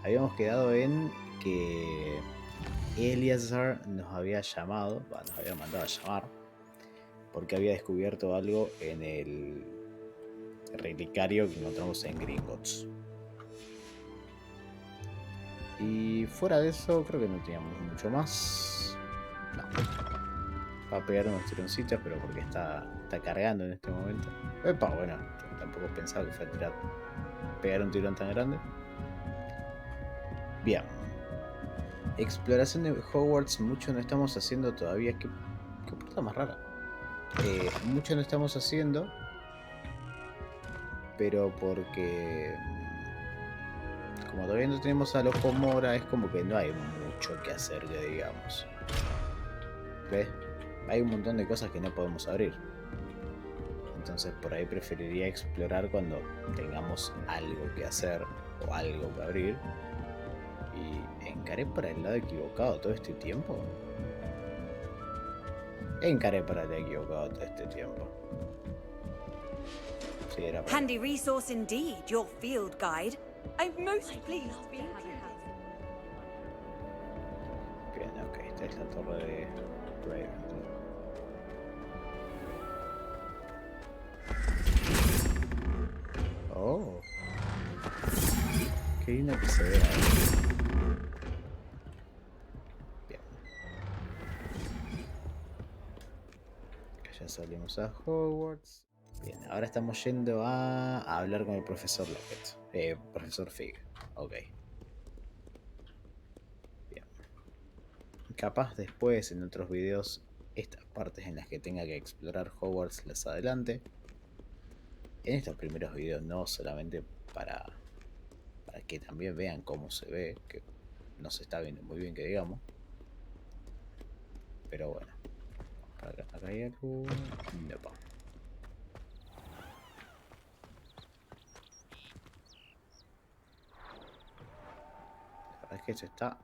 Habíamos quedado en que Eleazar nos había llamado, nos había mandado a llamar, porque había descubierto algo en el relicario que encontramos en Gringotts. Y fuera de eso, creo que no teníamos mucho más. No. Va a pegar unos tironcitos, pero porque está cargando en este momento. Epa, bueno, tampoco pensaba que fuera a pegar un tirón tan grande. Bien. Exploración de Hogwarts, mucho no estamos haciendo todavía. ¿Qué puerta más rara? Mucho no estamos haciendo, pero porque como todavía no tenemos al ojo mora, es como que no hay mucho que hacer, que digamos. ¿Ves? Hay un montón de cosas que no podemos abrir. Entonces por ahí preferiría explorar cuando tengamos algo que hacer o algo que abrir. Y encaré para el lado equivocado todo este tiempo. Encaré para el lado equivocado todo este tiempo. Sí, era para... Handy resource indeed, your field guide. I'm most pleased to be included. Bien, ok, esta es la torre de Ravenclaw. Oh, qué linda que se ve ahí. Bien. Ya salimos a Hogwarts. Bien, ahora estamos yendo a hablar con el profesor Lockett. Profesor Fig. Ok. Bien. Capaz después en otros videos estas partes en las que tenga que explorar Hogwarts las adelante. En estos primeros videos no, solamente para que también vean cómo se ve, que no se está viendo muy bien que digamos. Pero bueno. Acá hay algo. No. La verdad es que esto está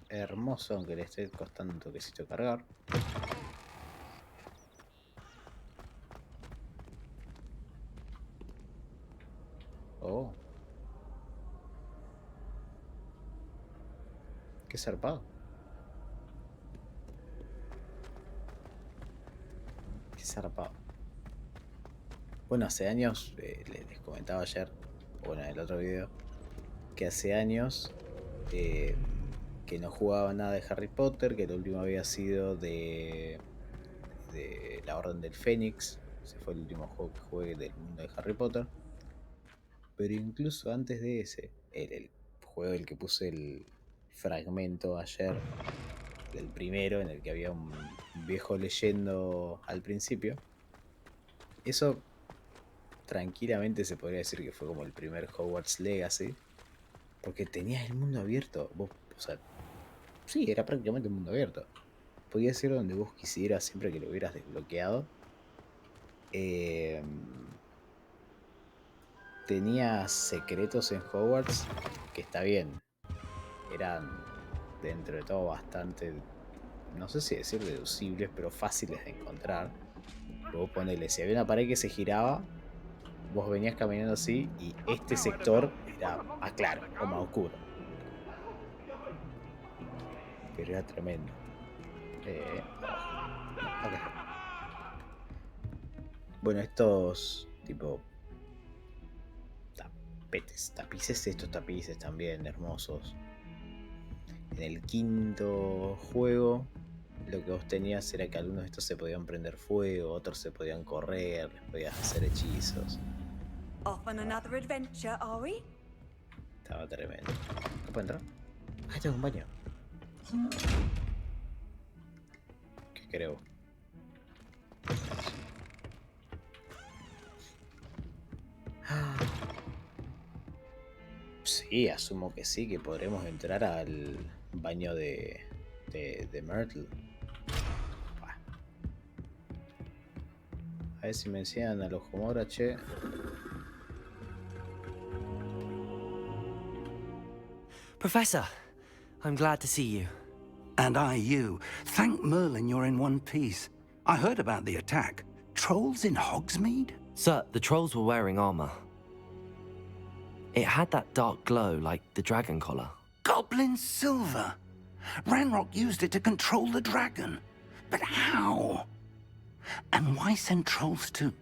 hermoso, aunque le esté costando un toquecito cargar. Oh. Qué zarpado. Qué zarpado. Bueno, hace años, les comentaba ayer, bueno, en el otro video, que hace años que no jugaba nada de Harry Potter, que el último había sido de la Orden del Fénix. Ese fue el último juego que jugué del mundo de Harry Potter. Pero incluso antes de ese, el juego del que puse el fragmento ayer, el primero, en el que había un viejo leyendo al principio, eso tranquilamente se podría decir que fue como el primer Hogwarts Legacy, porque tenías el mundo abierto. Vos, o sea, sí, era prácticamente un mundo abierto. Podías ir donde vos quisieras siempre que lo hubieras desbloqueado. Tenía secretos en Hogwarts que está bien. Eran dentro de todo bastante, no sé si decir deducibles, pero fáciles de encontrar. Vos ponele, si había una pared que se giraba, vos venías caminando así y este sector era más claro o más oscuro. Pero era tremendo. Okay. Bueno, estos tipo tapices, estos tapices también hermosos. En el quinto juego, lo que vos tenías era que algunos de estos se podían prender fuego, otros se podían correr, les podías hacer hechizos. Off on another adventure, are we? Estaba tremendo. ¿No puedo entrar? Ah, tengo un baño. ¿Qué creo? Sí, asumo que sí, que podremos entrar al baño de Merlín. A ver si me enseñan a los Homora, che. Professor, I'm glad to see you. And I you. Thank Merlin you're in one piece. I heard about the attack. Trolls in Hogsmeade? Sir, the trolls were wearing armor. It had that dark glow like the dragon collar. Goblin silver. Ranrock used it to control the dragon. But how? And why send trolls to...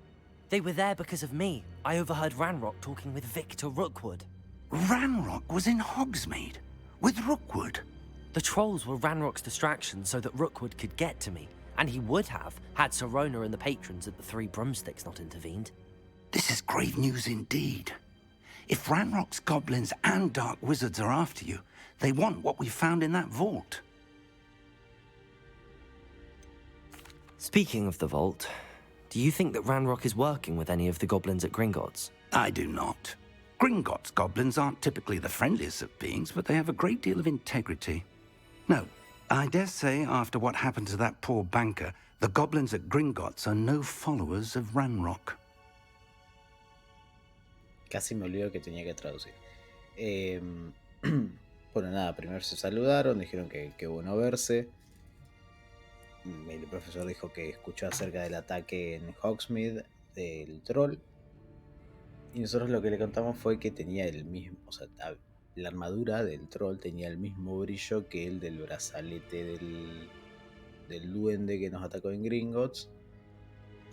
They were there because of me. I overheard Ranrock talking with Victor Rookwood. Ranrock was in Hogsmeade? With Rookwood? The trolls were Ranrock's distraction so that Rookwood could get to me. And he would have, had Sirona and the patrons at the Three Broomsticks not intervened. This is grave news indeed. If Ranrock's goblins and dark wizards are after you, they want what we found in that vault. Speaking of the vault, do you think that Ranrock is working with any of the goblins at Gringotts? I do not. Gringotts goblins aren't typically the friendliest of beings, but they have a great deal of integrity. No, I dare say after what happened to that poor banker, the goblins at Gringotts are no followers of Ranrock. Casi me olvido que tenía que traducir. Bueno, nada, primero se saludaron, dijeron que bueno verse. El profesor dijo que escuchó acerca del ataque en Hogsmeade del troll. Y nosotros lo que le contamos fue que tenía el mismo, o sea, la armadura del troll tenía el mismo brillo que el del brazalete del duende que nos atacó en Gringotts.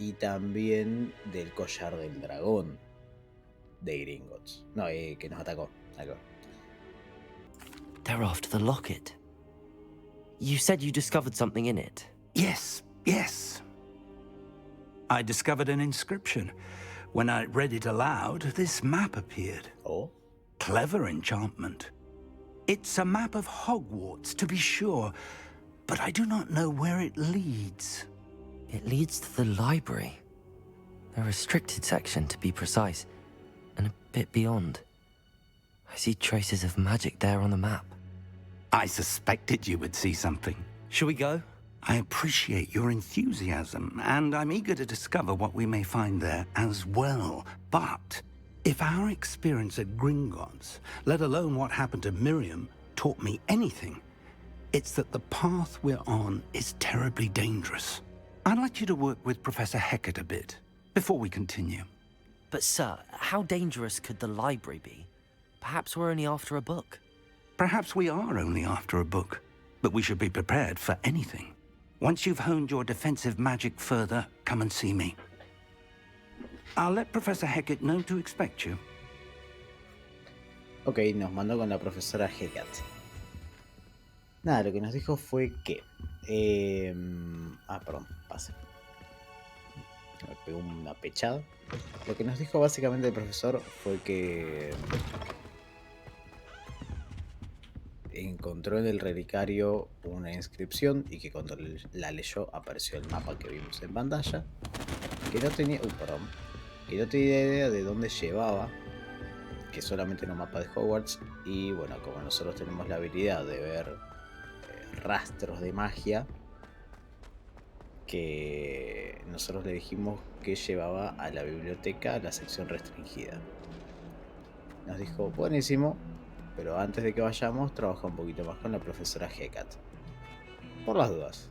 Y también del collar del dragón de Gringotts. No, que nos atacó. They're after the locket. You said you discovered something in it. Yes. I discovered an inscription. When I read it aloud, this map appeared. Oh? Clever enchantment. It's a map of Hogwarts, to be sure, but I do not know where it leads. It leads to the library. A restricted section, to be precise, and a bit beyond. I see traces of magic there on the map. I suspected you would see something. Shall we go? I appreciate your enthusiasm, and I'm eager to discover what we may find there as well. But if our experience at Gringotts, let alone what happened to Miriam, taught me anything, it's that the path we're on is terribly dangerous. I'd like you to work with Professor Hecat a bit, before we continue. But sir, how dangerous could the library be? Perhaps we're only after a book. Perhaps we are only after a book, but we should be prepared for anything. Once you've honed your defensive magic further, come and see me. I'll let Professor Hecat know to expect you. Ok, nos mandó con la profesora Hecat. Nada, lo que nos dijo fue que... perdón, pase. Me pegó una pechada. Lo que nos dijo básicamente el profesor fue que... encontró en el relicario una inscripción y que cuando la leyó apareció el mapa que vimos en pantalla, que no tenía idea de dónde llevaba, que solamente era un mapa de Hogwarts. Y bueno, como nosotros tenemos la habilidad de ver rastros de magia, que nosotros le dijimos que llevaba a la biblioteca, a la sección restringida. Nos dijo, buenísimo, pero antes de que vayamos, trabaja un poquito más con la profesora Hecat. Por las dudas.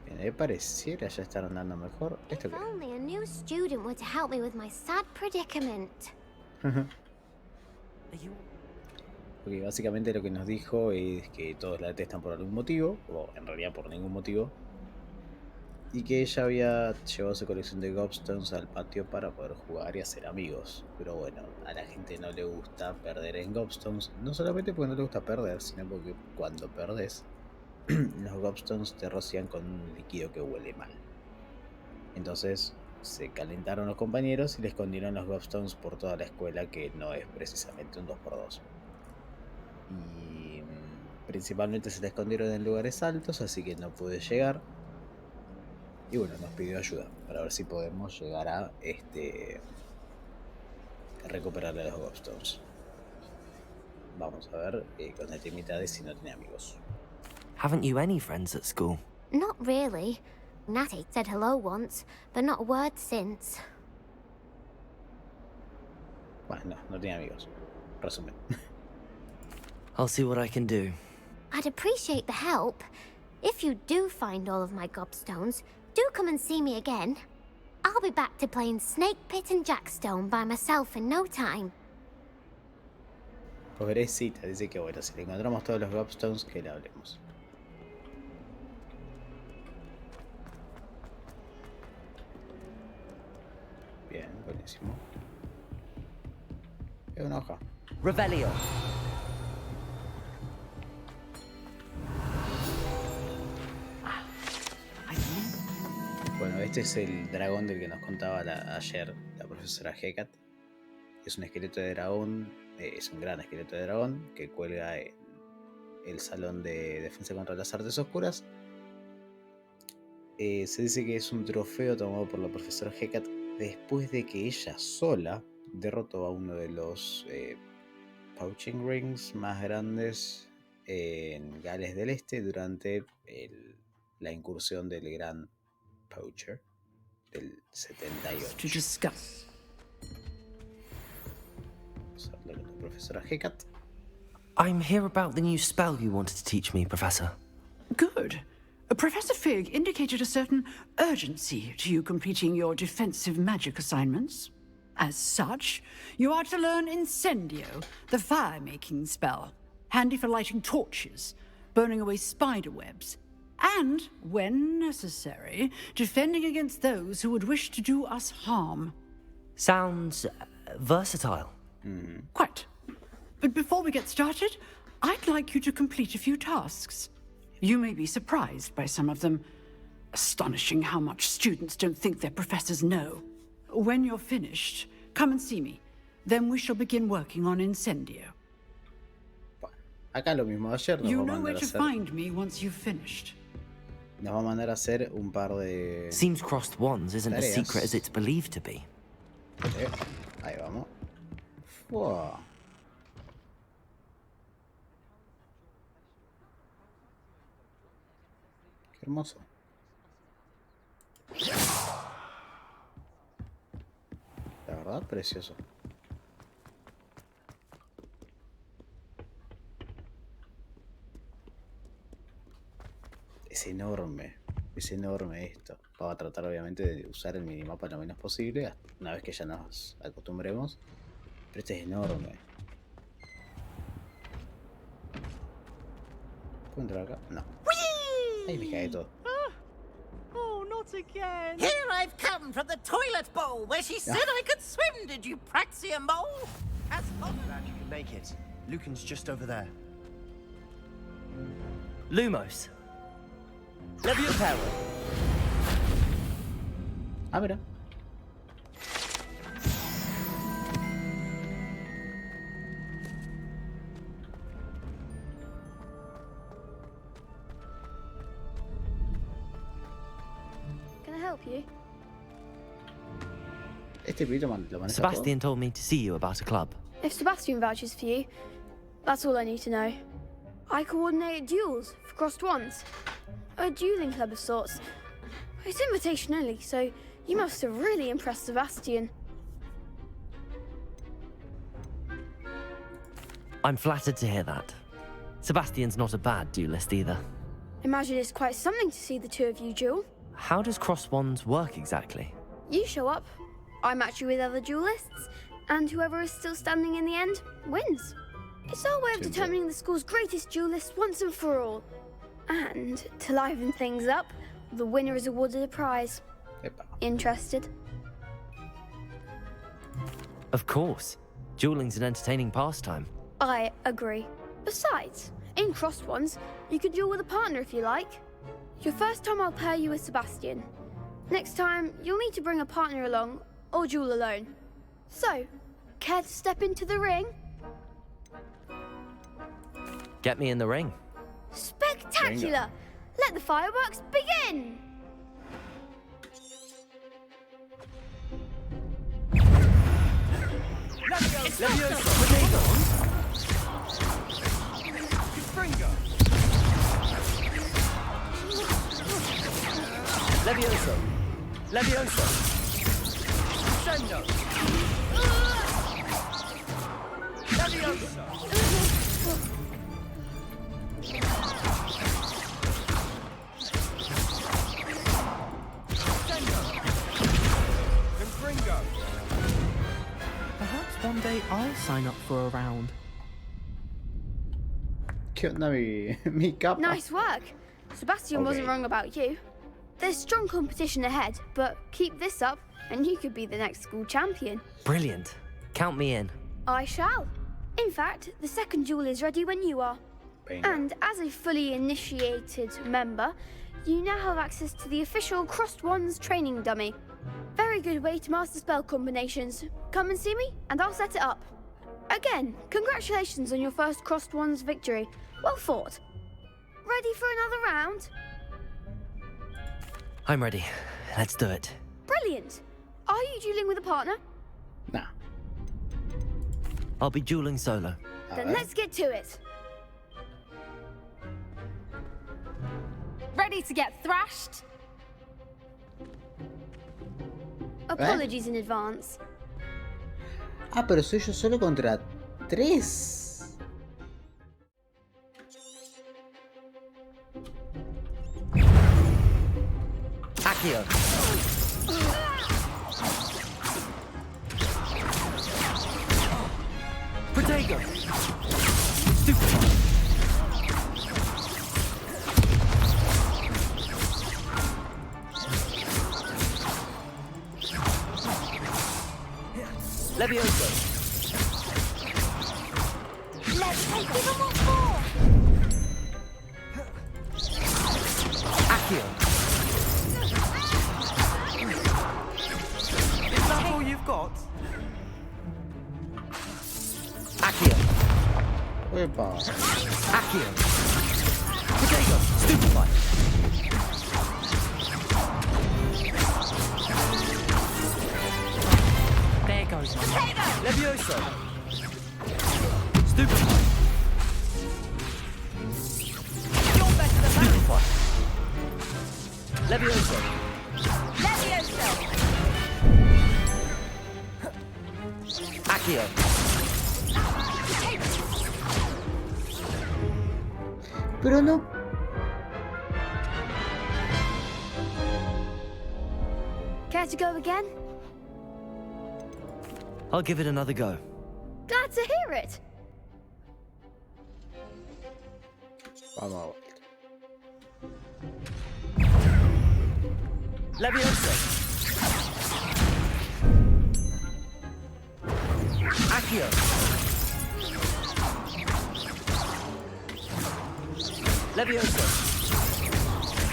Bien, pareciera ya estar andando mejor. ¿Esto qué? If only a new student were to help me with my sad predicament. Porque básicamente lo que nos dijo es que todos la detestan por algún motivo, o en realidad por ningún motivo. Y que ella había llevado su colección de gobstones al patio para poder jugar y hacer amigos. Pero bueno, a la gente no le gusta perder en gobstones. No solamente porque no le gusta perder, sino porque cuando perdés, los gobstones te rocian con un líquido que huele mal. Entonces se calentaron los compañeros y le escondieron los gobstones por toda la escuela, que no es precisamente un 2x2. Y principalmente se le escondieron en lugares altos, así que no pude llegar. Y bueno, nos pidió ayuda para ver si podemos llegar a recuperarle los gobstones. Vamos a ver con el temita de si no tiene amigos. Haven't you any friends at school? Not really. Natty said hello once, but not a word since. Bueno, no tenía amigos. Resumen. I'll see what I can do. I'd appreciate the help. If you do find all of my gobstones, do come and see me again. I'll be back to playing Snake Pit and Jackstone by myself in no time. Pobrecita, dice que bueno, si le encontramos todos los gobstones, que le hablemos. Bien, buenísimo. Es una hoja. Revelio. Bueno, este es el dragón del que nos contaba ayer la profesora Hecat. Es un esqueleto de dragón, es un gran esqueleto de dragón que cuelga en el salón de defensa contra las artes oscuras. Se dice que es un trofeo tomado por la profesora Hecat después de que ella sola derrotó a uno de los poaching rings más grandes en Gales del Este durante la incursión del gran Poacher del 78. To discuss. Vamos a hablar con la profesora Hecat. I'm here about the new spell you wanted to teach me, Professor. Good. Professor Fig indicated a certain urgency to you completing your defensive magic assignments. As such, you are to learn Incendio, the fire-making spell, handy for lighting torches, burning away spider webs, and, when necessary, defending against those who would wish to do us harm. Sounds versatile. Quite. But before we get started, I'd like you to complete a few tasks. You may be surprised by some of them. Astonishing how much students don't think their professors know. When you're finished, come and see me. Then we shall begin working on Incendio. Bueno, acá lo mismo de ayer. Nos You va a know mandar where a to hacer, find me once you've finished. nos va a mandar a hacer un par de Seems crossed wands isn't as tareas. secret as it's believed to be. Ahí vamos. Fua. Qué hermoso. La verdad, precioso. Es enorme esto. Vamos a tratar obviamente de usar el minimapa lo menos posible, una vez que ya nos acostumbremos. Pero este es enorme. ¿Puedo entrar acá? No. Ahí me cae todo. Oh, not again. Here I've come from the toilet bowl where she said I could swim, did you praxia mole? As Glad you can make it. Lucan's just over there. Lumos. Leviathan. Ah, mira. Can I help you? Este pibito lo maneja Sebastian told me to see you about a club. If Sebastian vouches for you, that's all I need to know. I coordinate duels for crossed wands. A dueling club of sorts. It's invitation only, so you must have really impressed Sebastian. I'm flattered to hear that. Sebastian's not a bad duelist either. Imagine it's quite something to see the two of you duel. How does cross wands work exactly? You show up, I match you with other duelists, and whoever is still standing in the end wins. It's our way of determining the school's greatest duelist once and for all. And to liven things up, the winner is awarded a prize. Epa. Interested? Of course. Dueling's an entertaining pastime. I agree. Besides, in crossed ones, you can duel with a partner if you like. Your first time I'll pair you with Sebastian. Next time, you'll need to bring a partner along, or duel alone. So, care to step into the ring? Get me in the ring. Spectacular! Let the fireworks begin! Levioso. Levioso. Crescendo. Perhaps one day I'll sign up for a round. ¿Qué onda mi capa? Nice work. Sebastian wasn't wrong about you. There's strong competition ahead, but keep this up and you could be the next school champion. Brilliant. Count me in. I shall. In fact, the second duel is ready when you are. Venga. And as a fully initiated member, you now have access to the official Crossed Wands training dummy. Very good way to master spell combinations. Come and see me, and I'll set it up. Again, congratulations on your first Crossed Wands victory. Well fought. Ready for another round? I'm ready. Let's do it. Brilliant. Are you dueling with a partner? Nah. I'll be dueling solo. Then let's get to it. Ready to get thrashed? Apologies in advance. Ah, pero soy yo solo contra 3. Accio. Protego. Stupid. Levioso. Levitate even more. Accio. Is that all you've got? Accio. Epa. Accio. Protego. Stupefy. There goes my Levioso. Stupefy. You're better than that. Stupefy. Levioso. Levioso. Accio. Pero no. Care to go again? I'll give it another go. Glad to hear it. Vamos a vuelta. Levioso. Accio. Levioso.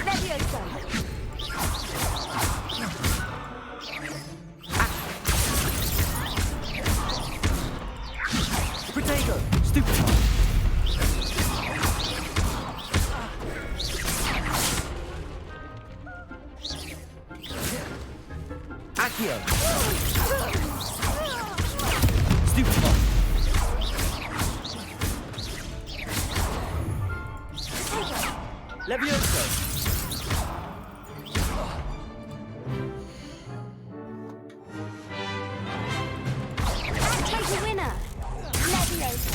Levioso. Protego. Stupefy. Accio. Stupefy. Levioso. Take the winner. Levioso.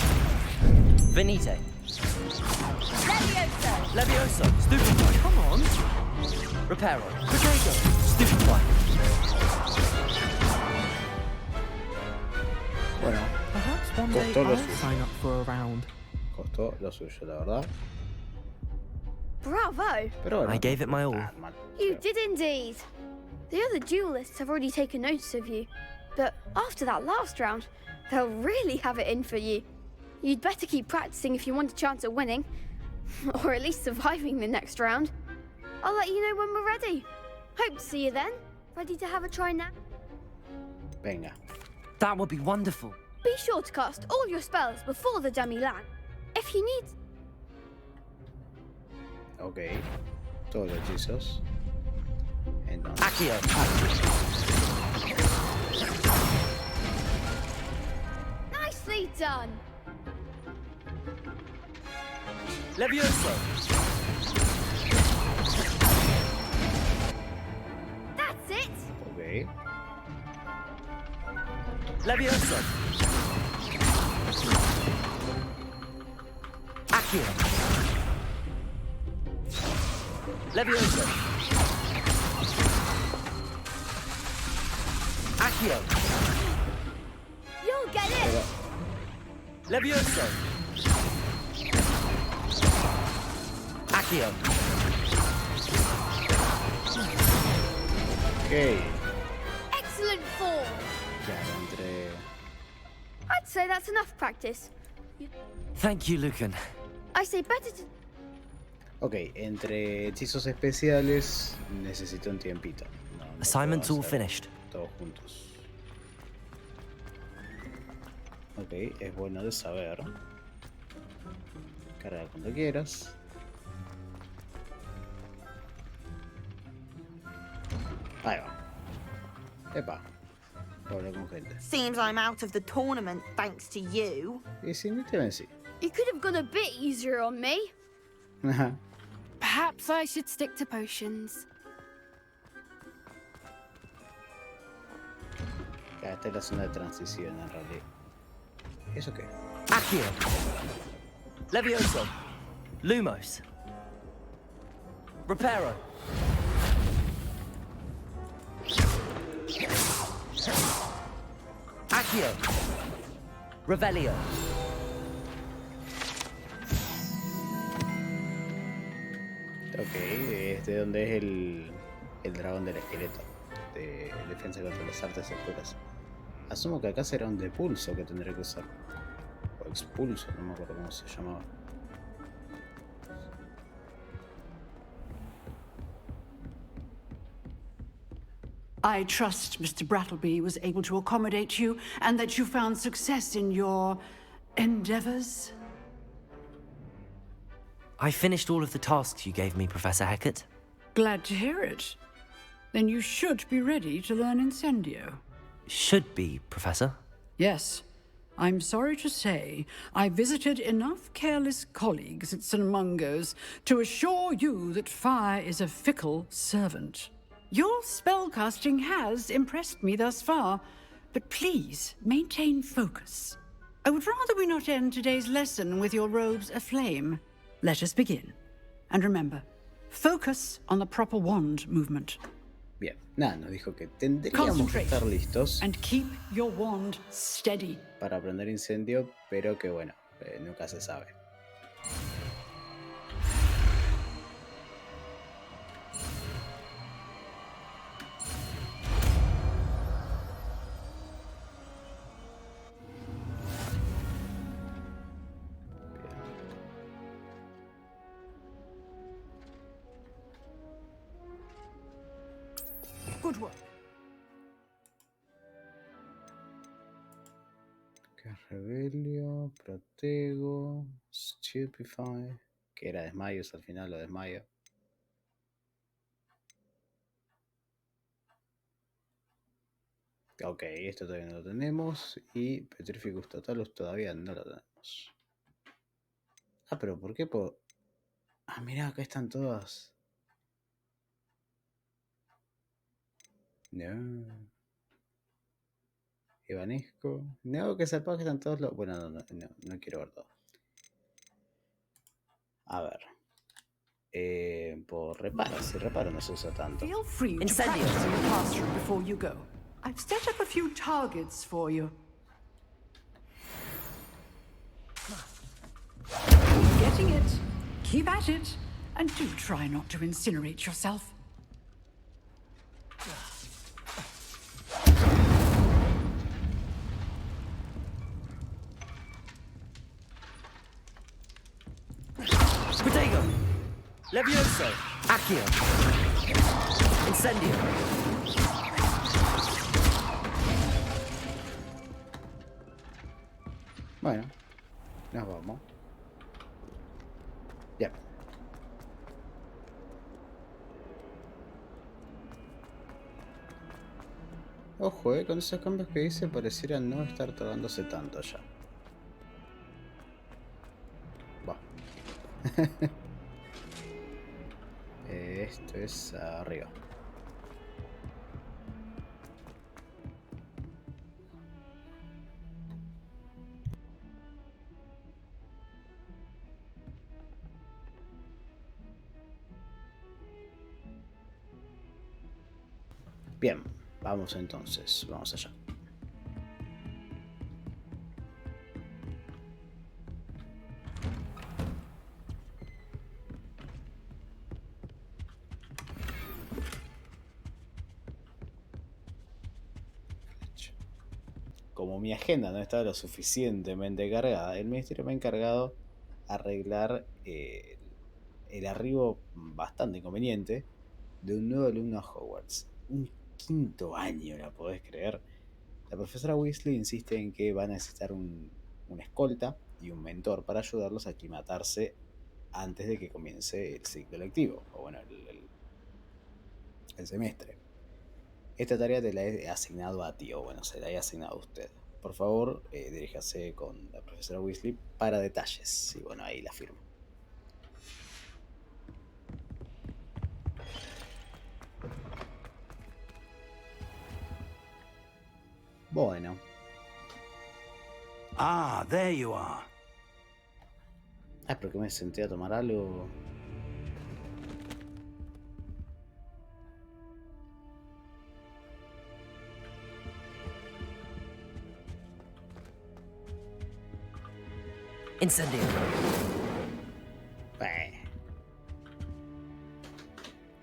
Venite. Levioso. Levioso. Stupefy. Come on. Reparo. Protego. Stupefy. Bueno, Perhaps one day Costó lo I'll suyo. sign up for a round. costó lo suyo, la verdad. Bravo. Pero bueno. I gave it my all. Mal. You did indeed. The other duelists have already taken notice of you, but after that last round, they'll really have it in for you. You'd better keep practicing if you want a chance at winning, or at least surviving the next round. I'll let you know when we're ready. Hope to see you then. Ready to have a try now? Venga. That would be wonderful. Be sure to cast all your spells before the dummy land. If you need... Ok. Todos los hechizos. Entonces. Accio. Nicely done. Levioso. That's it. Ok. Levioso. Accio. Levioso. Accio. You'll get it! Levioso. Accio. Ok. Excellent form! Claro, entre... I'd say that's enough practice. Thank you, Lucan. I say better to... Ok, entre hechizos especiales necesito un tiempito. No Assignment's puedo all hacer finished. todos juntos. Ok, es bueno de saber. Carga cuando quieras. Ahí va. Epa. Puedo hablar con gente. Seems I'm out of the tournament thanks to you. Y si no te vencí. You could have gone a bit easier on me. Perhaps I should stick to potions. Esta es la zona de transición en realidad. ¿Eso qué? Accio. Levioso. Lumos. Reparo. Accio. Revelio. Ok, es de donde es el dragón del esqueleto. De defensa contra las artes oscuras. Asumo que acá será un depulso que tendré que usar. O expulso, no me acuerdo cómo se llamaba. I trust Mr. Brattleby was able to accommodate you and that you found success in your endeavors. I finished all of the tasks you gave me, Professor Hecat. Glad to hear it. Then you should be ready to learn Incendio. Should be, Professor. Yes. I'm sorry to say, I visited enough careless colleagues at St. Mungo's to assure you that fire is a fickle servant. Your spellcasting has impressed me thus far, but please maintain focus. I would rather we not end today's lesson with your robes aflame. Let us begin. And remember, focus on the proper wand movement. Bien, nada, nos dijo que tendríamos que Concentrate estar listos and keep your wand steady. para aprender incendio, pero que bueno, nunca se sabe. Good work. Rebelio, protego, stupefy, que era desmayos al final, lo desmayo. Ok, esto todavía no lo tenemos. Y Petrificus Totalus todavía no lo tenemos. Ah, pero ¿por qué puedo...? Ah, mirá, acá están todas. No. Evanesco. No, que sepa que están todos los... Bueno, no quiero ver todo. A ver. Por reparo, si reparo no se usa tanto. Feel free to Incendio. practice in the classroom before you go. I've set up a few targets for you. Getting it. Keep at it. And do try not to incinerate yourself. Protego. Levioso. Accio. Incendio. Bueno, nos vamos. Ya. Ojo, con esos cambios que hice pareciera no estar tardándose tanto ya. Va. Esto es arriba. Bien, vamos entonces, vamos allá. Como mi agenda no estaba lo suficientemente cargada, el ministerio me ha encargado arreglar el arribo bastante inconveniente de un nuevo alumno a Hogwarts. Un quinto año, ¿la podés creer? La profesora Weasley insiste en que van a necesitar una escolta y un mentor para ayudarlos a aclimatarse antes de que comience el ciclo lectivo, o bueno, el semestre. Esta tarea te la he asignado a ti, o bueno, se la he asignado a usted. Por favor, diríjase con la profesora Weasley para detalles. Y bueno, ahí la firmo. Bueno. Ah, there you are. Ah, pero que me senté a tomar algo. Incendio.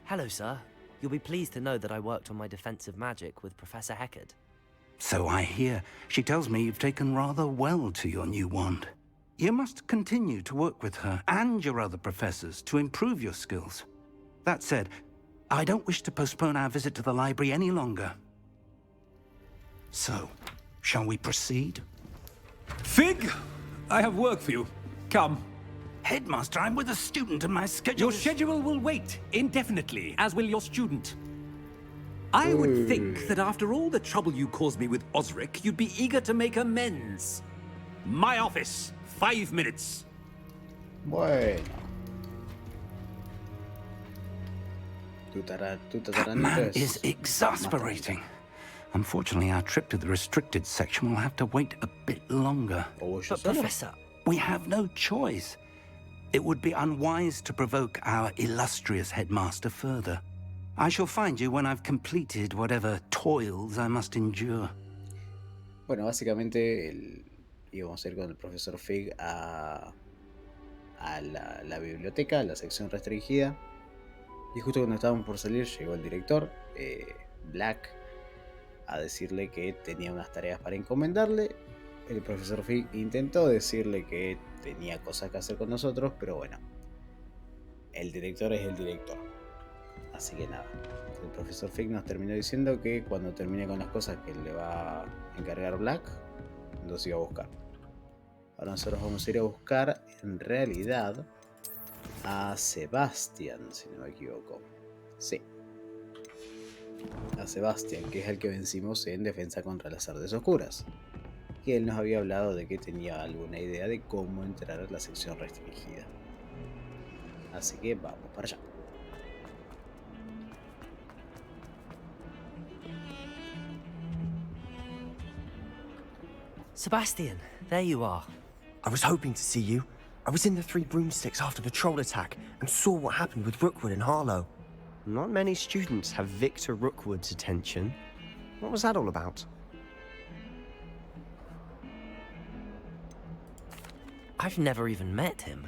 Hello, sir. You'll be pleased to know that I worked on my defensive magic with Professor Heckard. So I hear. She tells me you've taken rather well to your new wand. You must continue to work with her and your other professors to improve your skills. That said, I don't wish to postpone our visit to the library any longer. So, shall we proceed? Fig, I have work for you. Come. Headmaster, I'm with a student and my schedule Your schedule will wait indefinitely, as will your student. I would think that after all the trouble you caused me with Osric, you'd be eager to make amends. My office, 5 minutes. Bueno. That man is exasperating. Unfortunately, our trip to the restricted section will have to wait a bit longer. But Professor... We have no choice. It would be unwise to provoke our illustrious headmaster further. I shall find you when I've completed whatever toils I must endure. Bueno, básicamente íbamos a ir con el profesor Fig a la biblioteca, a la sección restringida. Y justo cuando estábamos por salir llegó el director, Black, a decirle que tenía unas tareas para encomendarle. El profesor Fig intentó decirle que tenía cosas que hacer con nosotros, pero bueno, el director es el director. Así que nada, el profesor Fig nos terminó diciendo que cuando termine con las cosas que le va a encargar Black, nos iba a buscar. Ahora nosotros vamos a ir a buscar, en realidad, a Sebastian, si no me equivoco. Sí. A Sebastian, que es el que vencimos en Defensa contra las Artes Oscuras. Que él nos había hablado de que tenía alguna idea de cómo entrar a la sección restringida. Así que vamos para allá. Sebastian, there you are. I was hoping to see you. I was in the Three Broomsticks after the troll attack and saw what happened with Rookwood and Harlow. Not many students have Victor Rookwood's attention. What was that all about? I've never even met him.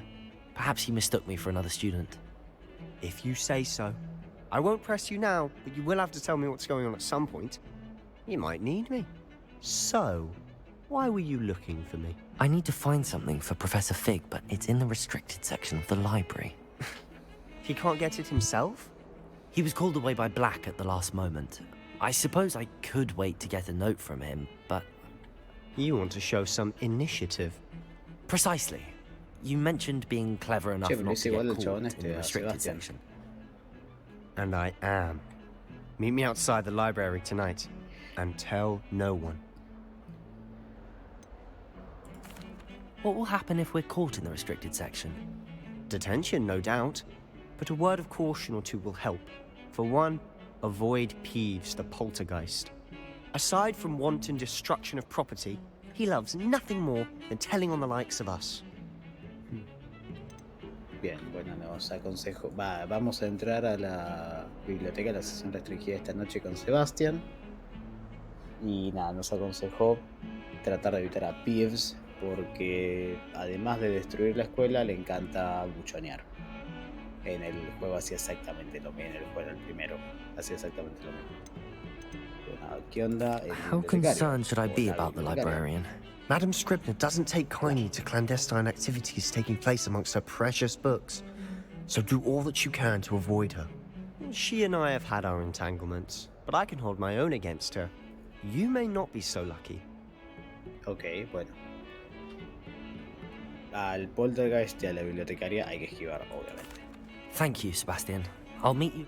Perhaps he mistook me for another student. If you say so. I won't press you now, but you will have to tell me what's going on at some point. You might need me. So, why were you looking for me? I need to find something for Professor Fig, but it's in the restricted section of the library. He can't get it himself? He was called away by Black at the last moment. I suppose I could wait to get a note from him, but... You want to show some initiative. Precisely. You mentioned being clever enough not to get caught in the restricted section. And I am. Meet me outside the library tonight, and tell no one. What will happen if we're caught in the restricted section? Detention, no doubt. But a word of caution or two will help. For one, avoid Peeves, the poltergeist. Aside from wanton destruction of property, he loves nothing more than telling on the likes of us. Bien, bueno, nos aconsejo. Vamos a entrar a la biblioteca, a la sesión restringida esta noche con Sebastián. Y nada, nos aconsejó tratar de evitar a Peeves porque además de destruir la escuela, le encanta buchonear. En el juego hacía exactamente lo mismo. En el juego, el primero, hacía exactamente lo mismo. Bueno, ¿qué onda? How concerned should I be about the librarian? Madam Scribner doesn't take kindly to clandestine activities taking place amongst her precious books, so do all that you can to avoid her. She and I have had our entanglements, but I can hold my own against her. You may not be so lucky. Ok, bueno. Al poltergeist y a la bibliotecaria hay que esquivar, obviamente. Thank you, Sebastian. I'll meet you.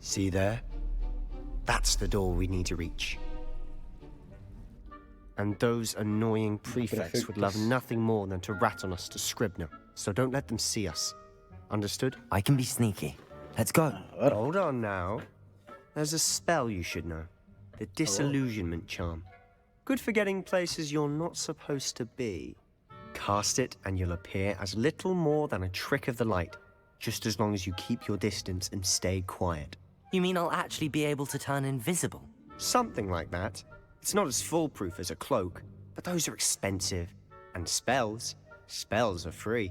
See there? That's the door we need to reach. And those annoying prefects would love nothing more than to rat on us to Scribner, so don't let them see us. Understood? I can be sneaky. Let's go. Hold on now. There's a spell you should know. The disillusionment charm. Good for getting places you're not supposed to be. Cast it and you'll appear as little more than a trick of the light, just as long as you keep your distance and stay quiet. You mean I'll actually be able to turn invisible? Something like that. It's not as foolproof as a cloak, but those are expensive. And spells are free.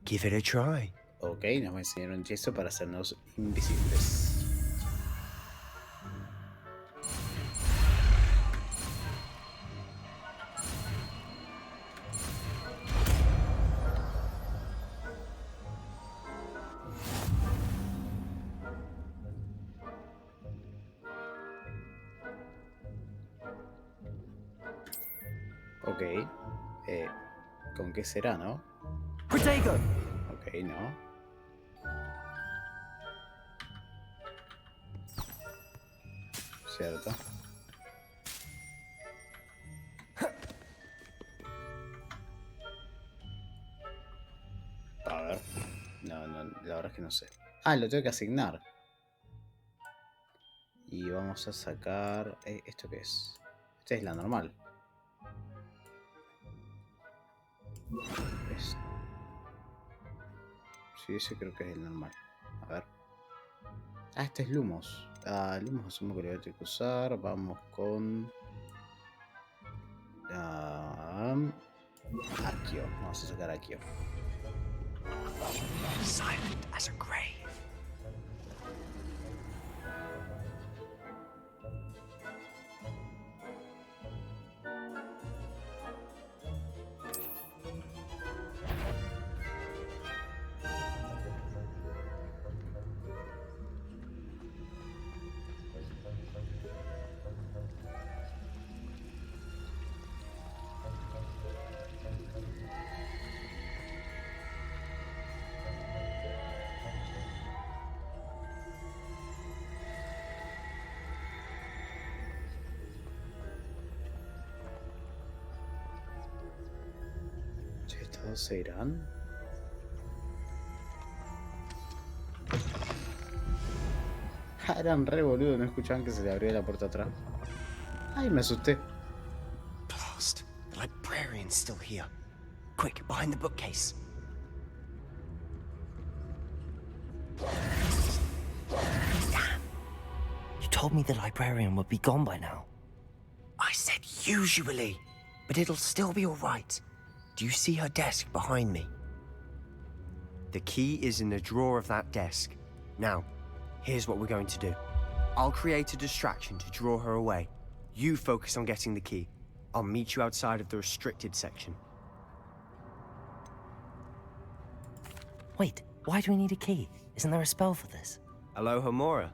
Give it a try. Ok, nos va a enseñar un hechizo para hacernos invisibles. Ok, ¿con qué será, no? Protego. Ok, no. Cierto. A ver. No, la verdad es que no sé. Ah, lo tengo que asignar. Y vamos a sacar... ¿esto qué es? Esta es la normal. Sí, ese creo que es el normal. A ver. Ah, este es Lumos. Lumos asumo que lo voy a tener que usar. Vamos con... Akio. Vamos a sacar Akio. Silent as a grave. ¿Todos se irán? Eran re boludo, no escuchaban que se le abría la puerta atrás. Ay, me asusté. Blast. The librarian's still here. Quick, behind the bookcase. Damn. You told me the librarian would be gone by now. I said usually, but it'll still be all right. Do you see her desk behind me? The key is in the drawer of that desk. Now, here's what we're going to do. I'll create a distraction to draw her away. You focus on getting the key. I'll meet you outside of the restricted section. Wait, why do we need a key? Isn't there a spell for this? Alohomora.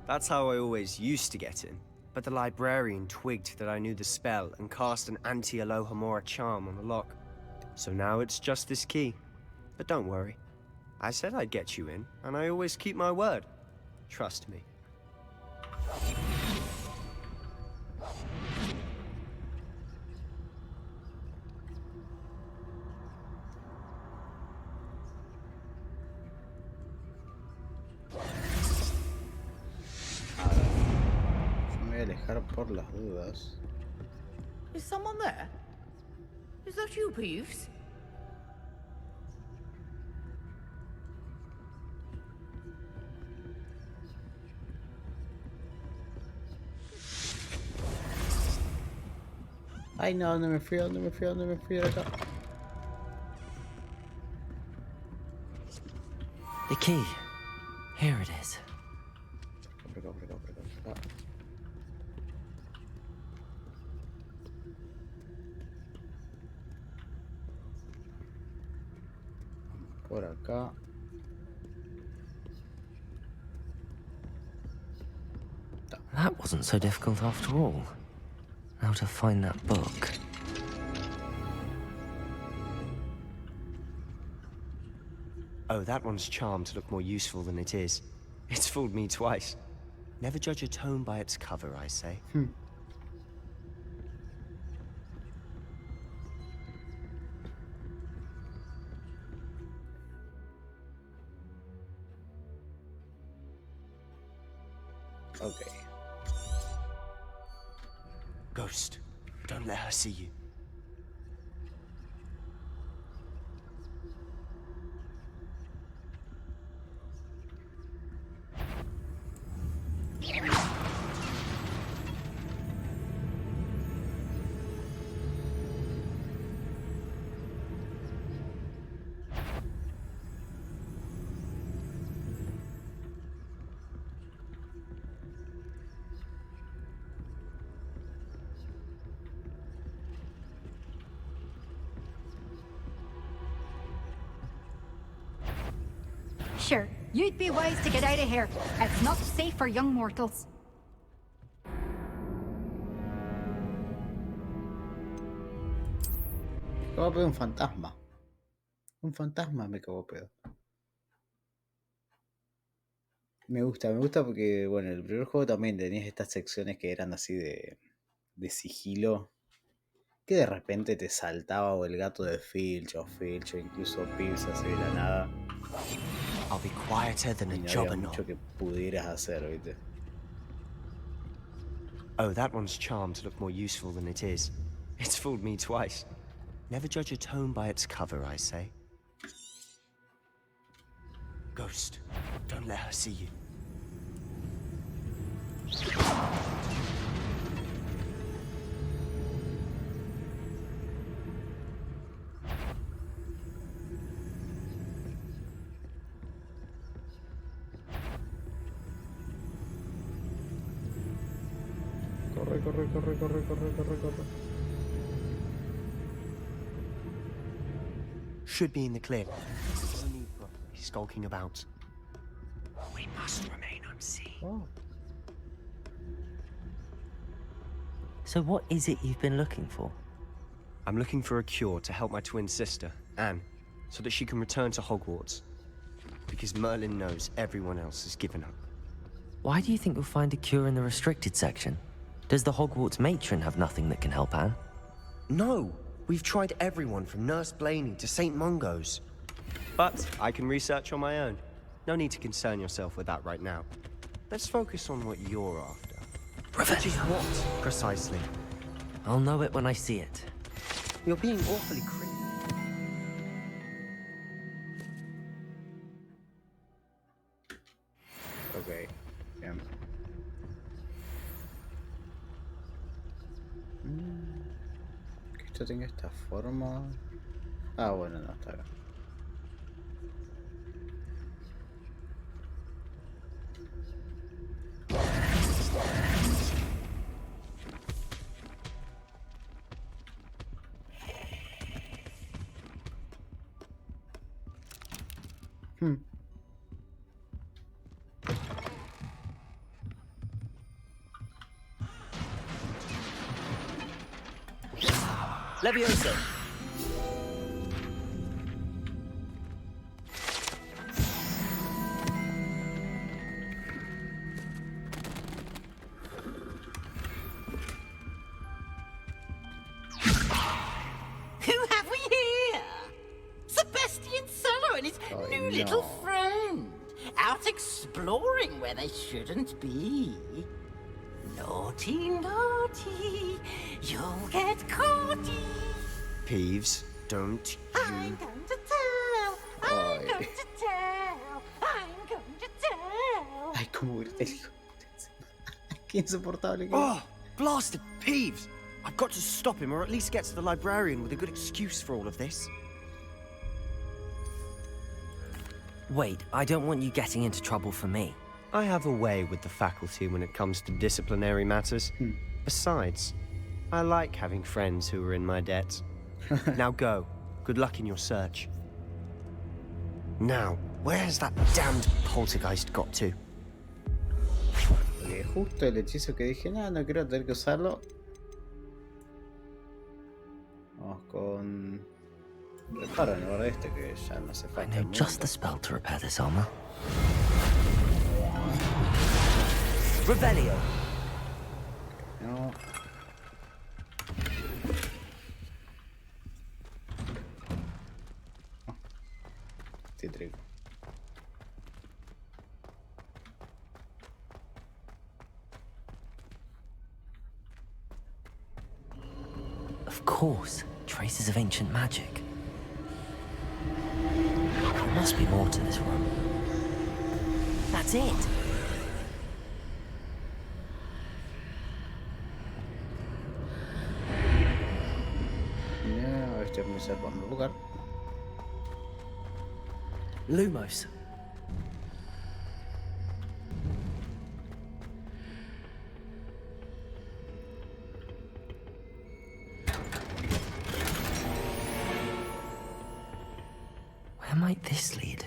That's how I always used to get in. But the librarian twigged that I knew the spell and cast an anti-Alohomora charm on the lock. So now it's just this key. But don't worry. I said I'd get you in, and I always keep my word. Trust me. Me voy a alejar por las dudas. Is someone there? Is that you, Peeves? Ay, no, ¿dónde me fui? ¿Dónde me fui? ¿Dónde me fui de acá? The key. Here it is. Por acá, por acá, por acá, por acá. Por acá. That wasn't so difficult after all. Now to find that book. Oh, that one's charmed to look more useful than it is. It's fooled me twice. Never judge a tome by its cover, I say. Ok. Ghost, don't let her see you. Sure, you'd be wise to get out of here. It's not safe for young mortals. Acabo de pedo un fantasma. Un fantasma me cagó pedo. Me gusta porque, bueno, el primer juego también tenías estas secciones que eran así de sigilo. Que de repente te saltaba o el gato de Filch o incluso Pips así de la nada. I'll be quieter than a Y no había jobberknoll. mucho que pudieras hacer, ¿viste? Oh, that one's charmed to look more useful than it is. It's fooled me twice. Never judge a tome by its cover, I say. Ghost, don't let her see you. Corre. Should be in the clear. Only skulking about. We must remain unseen. Oh. So what is it you've been looking for? I'm looking for a cure to help my twin sister, Anne, so that she can return to Hogwarts. Because Merlin knows everyone else has given up. Why do you think you'll find a cure in the restricted section? Does the Hogwarts matron have nothing that can help Anne? No! We've tried everyone from Nurse Blaney to St. Mungo's. But I can research on my own. No need to concern yourself with that right now. Let's focus on what you're after. Which is what, precisely? I'll know it when I see it. You're being awfully creepy. Ok, bien. Que esto tenga esta forma. Ah, bueno, no, está acá. Leviosa. Who have we here? Sebastian Solo and his new little friend. Out exploring where they shouldn't be. Naughty, naughty. You'll get caughty. Peeves, don't I'm going to tell. I'm going to tell. I'm going to tell. Ay, cómo grita el hijo. Qué insoportable que Oh, blasted Peeves! I've got to stop him, or at least get to the librarian with a good excuse for all of this. Wait, I don't want you getting into trouble for me. I have a way with the faculty when it comes to disciplinary matters. Besides, I like having friends who are in my debt. Now go. Good luck in your search. Now, where has that damned poltergeist got to? Porque justo el hechizo que dije, no quiero tener que usarlo. Vamos con reparo en lugar de este, que ya no hace I falta. know just the spell to repair this armor. Revelio. No. Cítrico. Of course, traces of ancient magic. There must be more to this room. That's it. No, este es muy cerca en lugar. Lumos. Where might this lead?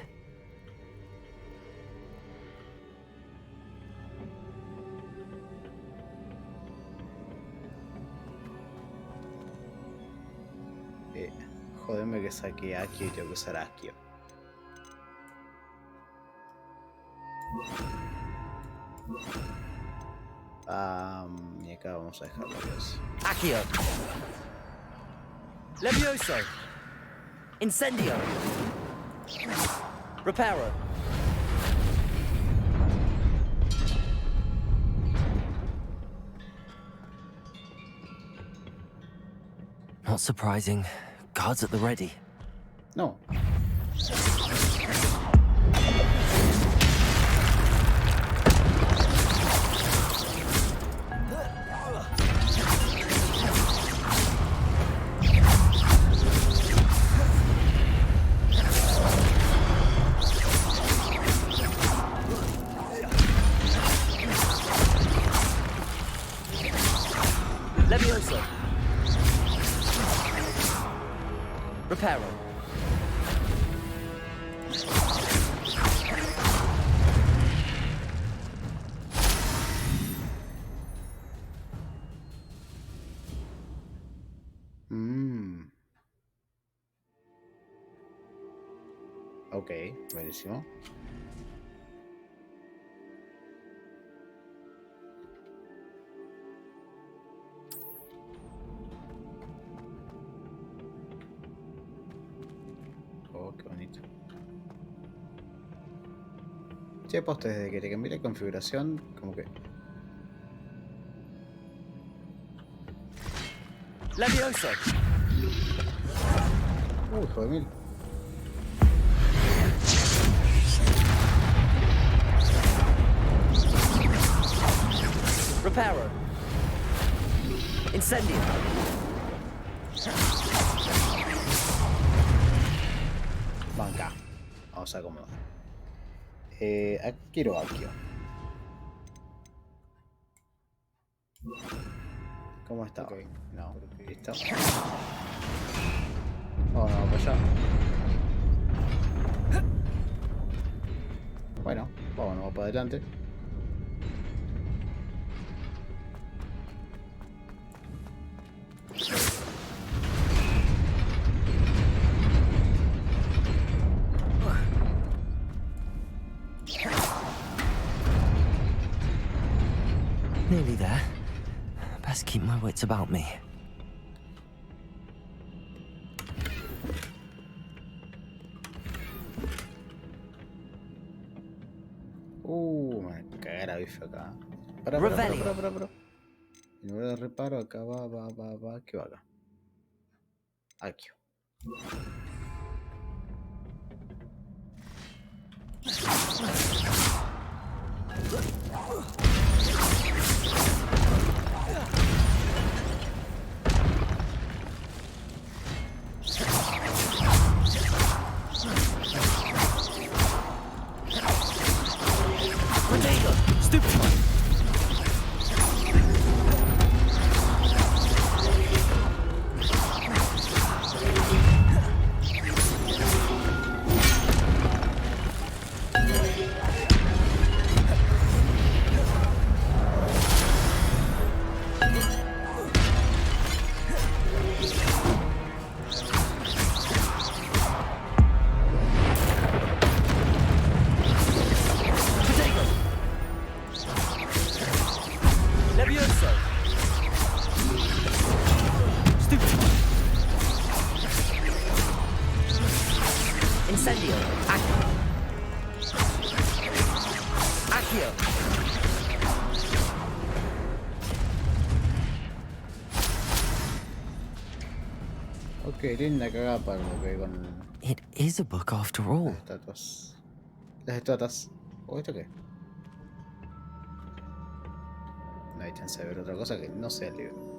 Jodeme que saqué Akio y tengo que usar Akio. Y acá vamos a dejarlo Dios. Accio. Levioso. Incendio. Reparo. Not surprising. Guards at the ready. No. Levioso. Reparo. Ok, buenísimo. Oh, qué bonito. Che, poste, desde que le cambié la configuración, como que... Levioso. Hijo de mil. Reparo. Incendio. Banca. Vamos a acomodar. Quiero Akio. ¿Cómo está? Okay. No, listo. Oh, no, pues ya. Bueno, vámonos para adelante. Nearly there. Best keep my wits about me. Me cagué la bife acá. Para. En lugar de reparo, acá va. ¿Qué va acá? Akio. Incendio. Accio. Ok, linda cagada para lo que con It is a book after all. las estatuas. Las estatuas. ¿O esto qué? No hay chance de ver otra cosa que no sea el libro.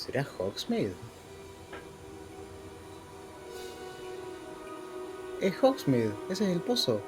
¿Será Hogsmeade? Es Hogsmeade, ese es el pozo.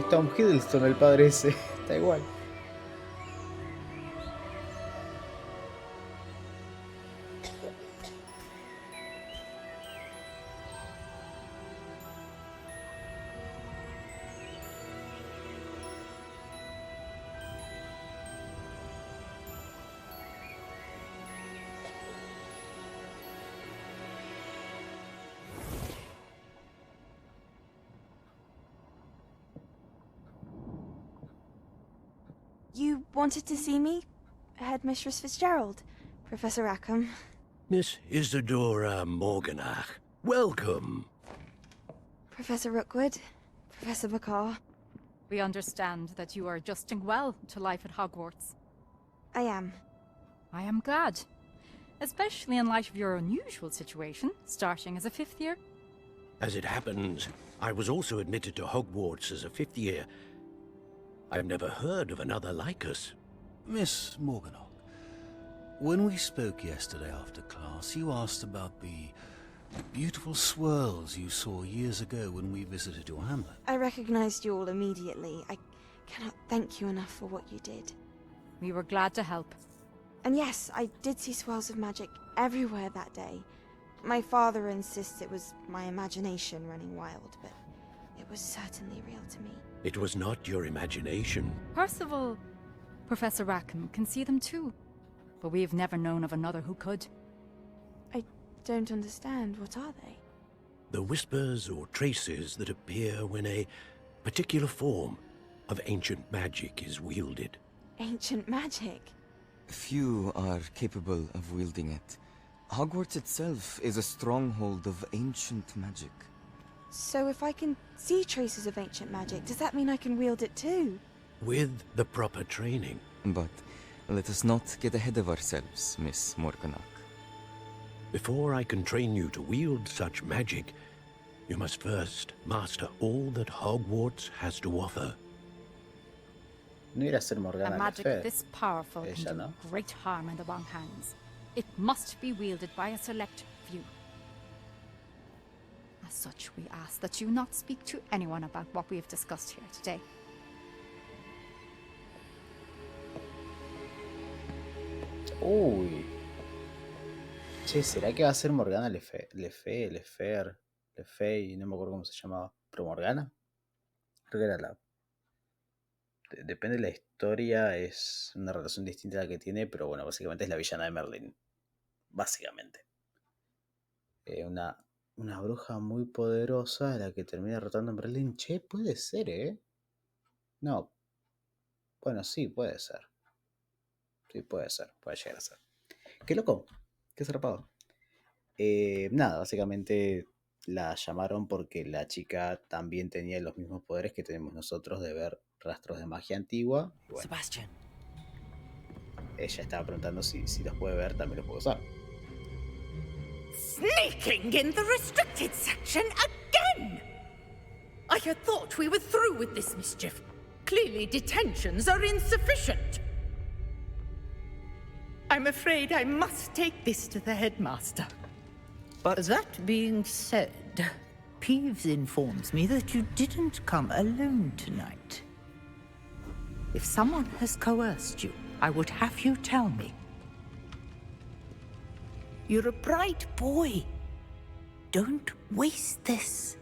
Tom Hiddleston, el padre ese. Está igual. You wanted to see me? Headmistress Fitzgerald? Professor Rackham? Miss Isadora Morgana, welcome. Professor Rookwood? Professor Bakar? We understand that you are adjusting well to life at Hogwarts. I am. I am glad. Especially in light of your unusual situation, starting as a 5th year. As it happens, I was also admitted to Hogwarts as a 5th year. I've never heard of another like us. Miss Morgana, when we spoke yesterday after class, you asked about the beautiful swirls you saw years ago when we visited your hamlet. I recognized you all immediately. I cannot thank you enough for what you did. We were glad to help. And yes, I did see swirls of magic everywhere that day. My father insists it was my imagination running wild, but it was certainly real to me. It was not your imagination. Percival, Professor Rackham can see them too. But we've never known of another who could. I don't understand. What are they? The whispers or traces that appear when a particular form of ancient magic is wielded. Ancient magic? Few are capable of wielding it. Hogwarts itself is a stronghold of ancient magic. So if I can see traces of ancient magic, does that mean I can wield it too? With the proper training. But let us not get ahead of ourselves, Miss Morgana. Before I can train you to wield such magic, you must first master all that Hogwarts has to offer. No irá a ser Morgana A le magic Fay. this powerful Ella, can do ¿no? great harm in the wrong hands. It must be wielded by a select few. As such, we ask that you not speak to anyone about what we have discussed here today. Uy. Che, ¿será que va a ser Morgana le Fay? Le Fay, no me acuerdo cómo se llamaba. ¿Pero Morgana? Creo que era la... Depende de la historia, es una relación distinta a la que tiene, pero bueno, básicamente es la villana de Merlín. Básicamente. una bruja muy poderosa la que termina derrotando a Merlín. Che, puede ser, ¿eh? No. Bueno, sí, puede ser. Sí, puede ser. Puede llegar a ser. Qué loco. Qué zarpado. Nada, básicamente la llamaron porque la chica también tenía los mismos poderes que tenemos nosotros de ver rastros de magia antigua. Y bueno, Sebastian. Ella estaba preguntando si los puede ver, también los puede usar. Sneaking in the restricted section again! I had thought we were through with this mischief. Clearly detentions are insufficient. I'm afraid I must take this to the headmaster. But that being said, Peeves informs me that you didn't come alone tonight. If someone has coerced you, I would have you tell me. You're a bright boy. Don't waste this.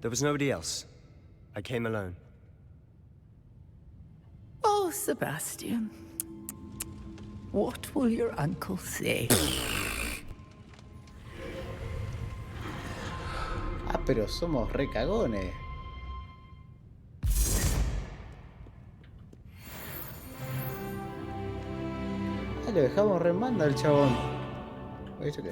There was nobody else. I came alone. Oh, Sebastian. What will your uncle say? Ah, pero somos re cagones. Ah, lo dejamos re en banda al chabón. ¿Esto qué?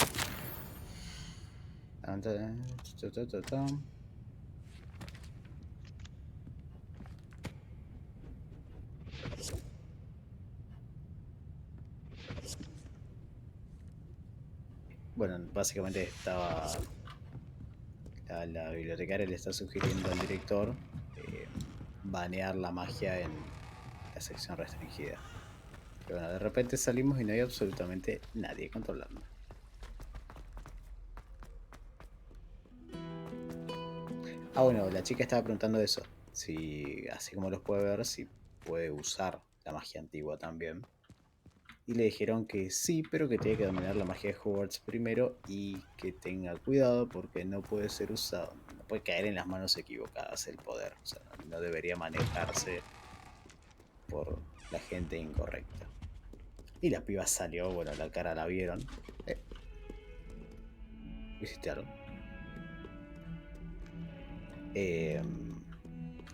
Bueno, básicamente estaba... La bibliotecaria le está sugiriendo al director banear la magia en la sección restringida. Pero bueno, de repente salimos y no hay absolutamente nadie controlando. Ah, bueno, la chica estaba preguntando eso. Si, así como los puede ver, si puede usar la magia antigua también. Y le dijeron que sí, pero que tiene que dominar la magia de Hogwarts primero y que tenga cuidado porque no puede ser usado. No puede caer en las manos equivocadas el poder. O sea, no debería manejarse por la gente incorrecta. Y la piba salió, bueno, la cara la vieron. ¿Hiciste algo?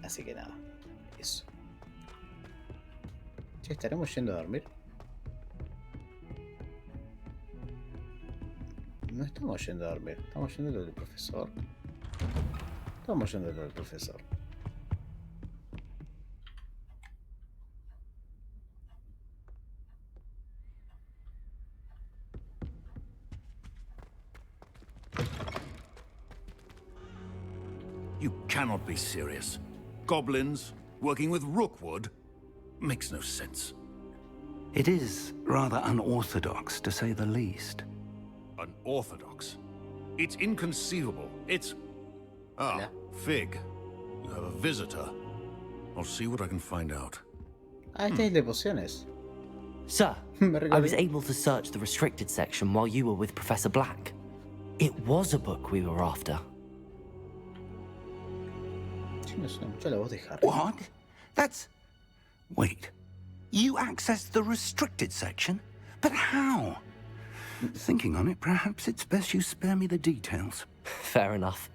Así que nada, eso. Che, ¿estaremos yendo a dormir? No estamos yendo a dormir, estamos yendo a lo del profesor. Estamos yendo a lo del profesor. You cannot be serious. Goblins working with Rookwood makes no sense. It is rather unorthodox, to say the least. Unorthodox? It's inconceivable. It's... Ah, Fig. You have a visitor. I'll see what I can find out. Ah, este es el de pociones. Sir, I was able to search the restricted section while you were with Professor Black. It was a book we were after. Me suena mucho la voz de Harry. What? That's... Wait. You accessed the restricted section? But how? Thinking on it, perhaps it's best you spare me the details. Fair enough.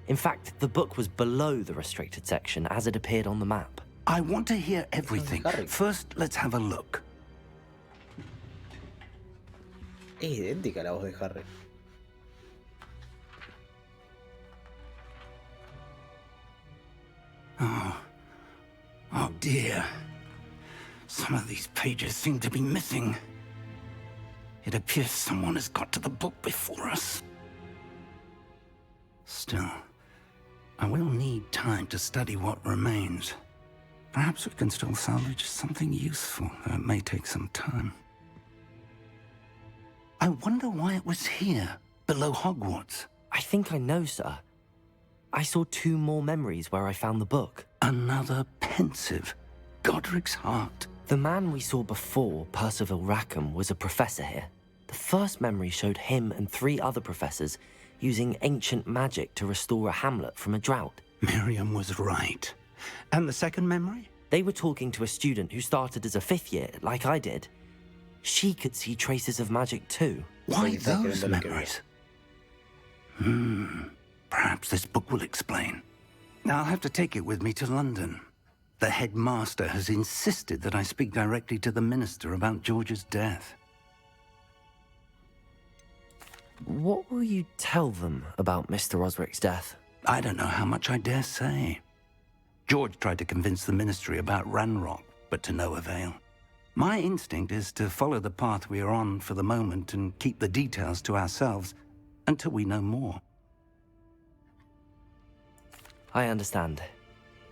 In fact, the book was below the restricted section as it appeared on the map. I want to hear everything. First, let's have a look. Es idéntica la voz de Harry. Oh dear. Some of these pages seem to be missing. It appears someone has got to the book before us. Still, I will need time to study what remains. Perhaps we can still salvage something useful, though it may take some time. I wonder why it was here, below Hogwarts. I think I know, sir. I saw 2 more memories where I found the book. Another pensive. Godric's heart. The man we saw before, Percival Rackham, was a professor here. The first memory showed him and 3 other professors using ancient magic to restore a hamlet from a drought. Miriam was right. And the second memory? They were talking to a student who started as a 5th year, like I did. she could see traces of magic too. Why those memories? Perhaps this book will explain. I'll have to take it with me to London. The headmaster has insisted that I speak directly to the minister about George's death. What will you tell them about Mr. Osric's death? I don't know how much I dare say. George tried to convince the ministry about Ranrock, but to no avail. My instinct is to follow the path we are on for the moment and keep the details to ourselves until we know more. I understand.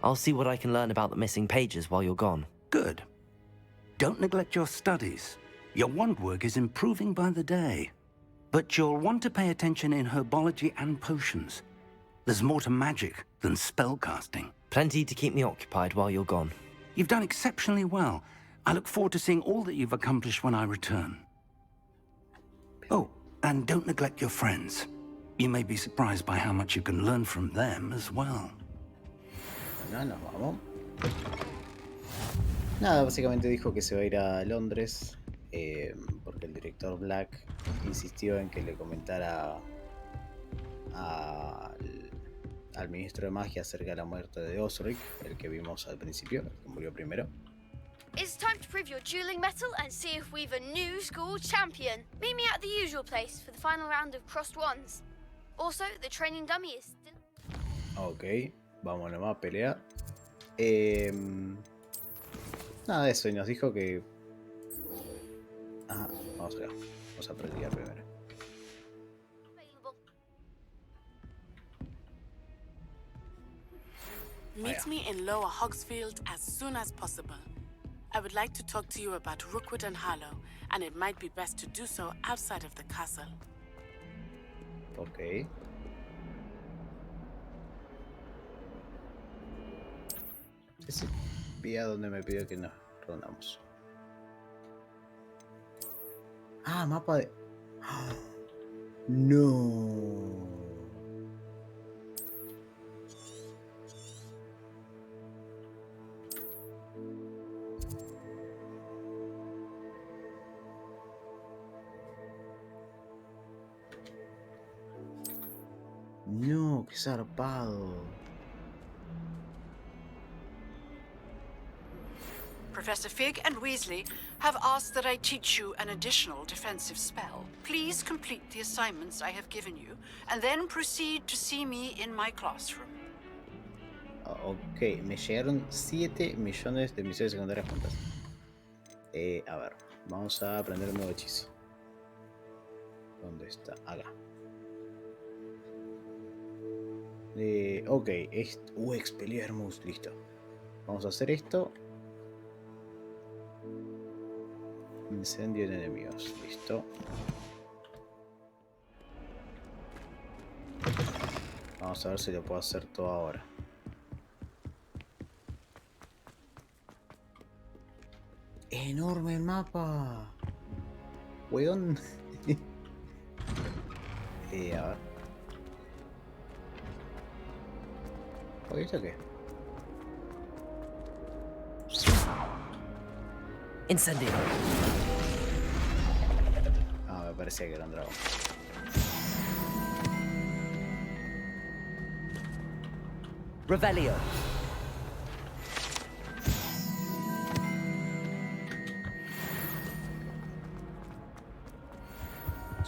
I'll see what I can learn about the missing pages while you're gone. Good. Don't neglect your studies. Your wand work is improving by the day. But you'll want to pay attention in herbology and potions. There's more to magic than spellcasting. Plenty to keep me occupied while you're gone. You've done exceptionally well. I look forward to seeing all that you've accomplished when I return. Oh, and don't neglect your friends. You may be surprised by how much you can learn from them as well. Nos vamos. Nada, básicamente dijo que se va a ir a Londres porque el director Black insistió en que le comentara al ministro de magia acerca de la muerte de Osric, el que vimos al principio, el que murió primero. It's time to prove your dueling mettle and see if we've a new school champion. Meet me at the usual place for the final round of crossed wands. Also, the training dummy is still... Ok, vamos nomás a pelear. Nada de eso, y nos dijo que... Ah, vamos acá. Vamos a practicar primero. Meet me in Lower Hogsfield as soon as possible. I would like to talk to you about Rookwood and Harlow, and it might be best to do so outside of the castle. Ok. Ese día donde me pidió que nos reunamos. Ah, mapa de... No. No, qué zarpado. Professor Fig and Weasley have asked that I teach you an additional defensive spell. Please complete the assignments I have given you, and then proceed to see me in my classroom. Ok, me llegaron 7 millones de misiones secundarias juntas. A ver, vamos a aprender un nuevo hechizo. ¿Dónde está? Acá. Ok, Expelliarmus, listo. Vamos a hacer esto. Incendio en enemigos, listo. Vamos a ver si lo puedo hacer todo ahora. Enorme el mapa. Weón. A ver. ¿Oye esto qué? Incendio. Ah, me parecía que era un dragón. Revelio.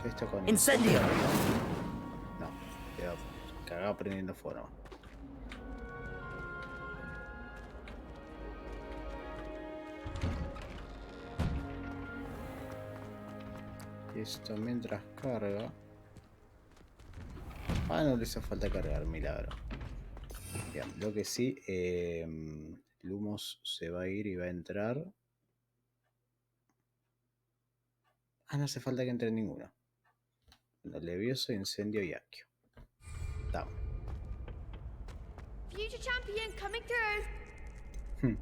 Esto con... Incendio. No, quedó cagado prendiendo fuego. Esto mientras carga. Ah, no le hizo falta cargar, milagro. Bien, lo que sí, Lumos se va a ir y va a entrar. Ah, no hace falta que entre ninguno. Levioso, incendio y aquio. Down. Future champion coming through.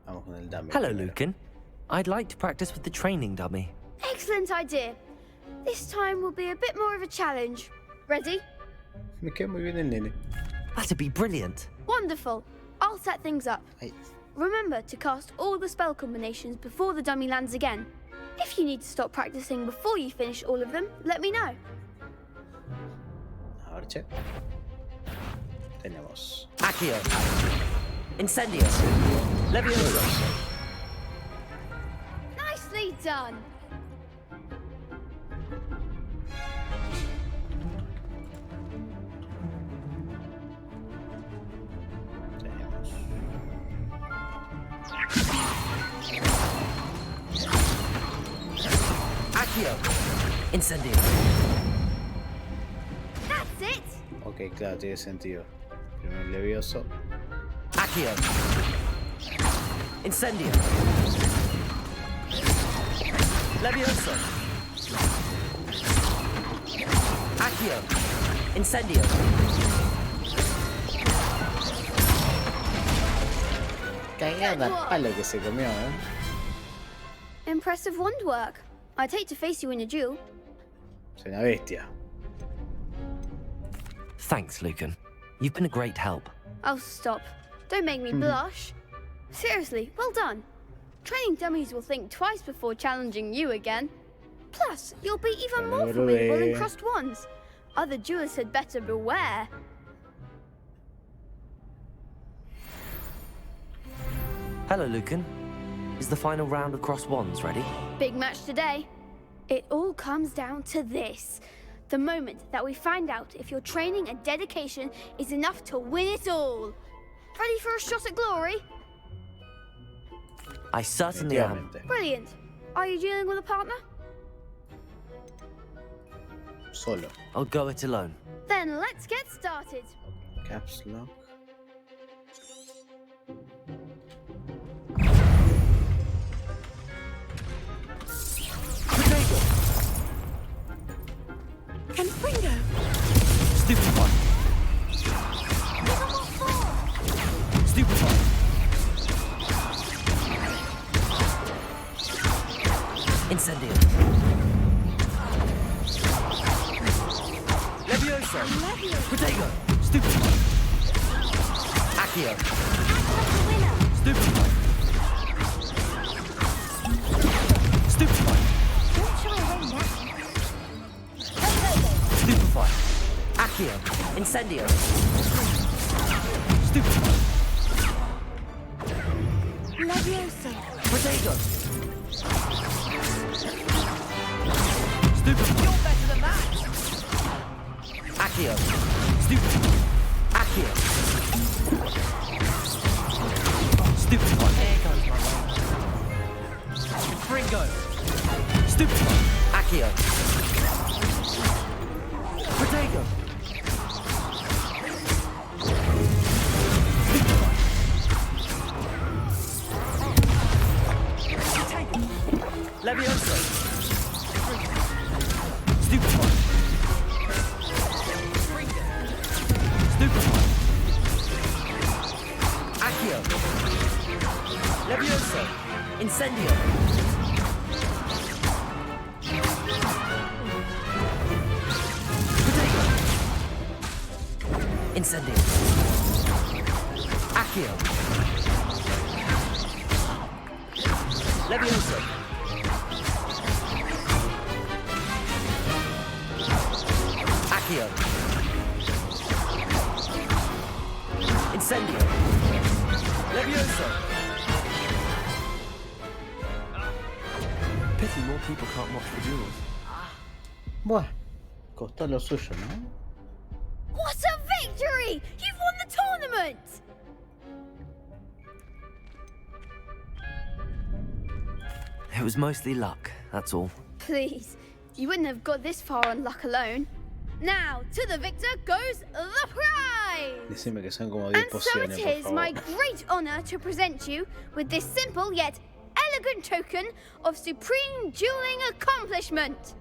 Vamos con el dummy. Hello, Lucan. I'd like to practice with the training dummy. Excellent idea. This time will be a bit more of a challenge. Ready? Me queda muy bien el nene. That'd be brilliant. Wonderful. I'll set things up. remember to cast all the spell combinations before the dummy lands again. If you need to stop practicing before you finish all of them, let me know. A ver, che. Tenemos Accio. Incendio. Levioso. Nicely done. Accio. Incendio. That's it. Ok, claro, tiene sentido. Primero el levioso. Accio. Incendio. Levioso. Accio. Incendio. Cagada palo que se comió, Impressive wand work. I'd hate to face you in a duel. Es una bestia. Thanks, Lucan. You've been a great help. Oh, stop. Don't make me blush. Seriously, well done. Training dummies will think twice before challenging you again. Plus, you'll be even more formidable in crossed wands. Other duelists had better beware. Hello, Lucan. Is the final round of cross wands ready? Big match today. It all comes down to this. The moment that we find out if your training and dedication is enough to win it all. Ready for a shot at glory? I certainly am. Brilliant. Are you dealing with a partner? Solo. I'll go it alone. Then let's get started. Caps lock. Confringo. Stupefy. Stupefy. Incendio. Levioso. Protego. Stupefy. Accio. Stupefy. Stupefy. Stupefy. Accio. Incendio. Stupefy. Levioso. Protego. Stupefy. You're better than that. Accio. Stupefy. Accio. Stupefy. There goes my Fringo. Stupefy. Accio. Protego. Levioso. Stupefy. Stupefy. Accio. Levioso. Incendio. Protego. Incendio. Accio. Levioso. Accio. Incendio. Levioso. Pity more people can't watch the duels. Buah, costó lo suyo, ¿no? What a victory! You've won the tournament! It was mostly luck, that's all. Please, you wouldn't have got this far on luck alone. Now, to the victor goes the prize! Decime que son como 10 And so pociones, it por is favor. my great honor to present you with this simple yet elegant token of supreme dueling accomplishment.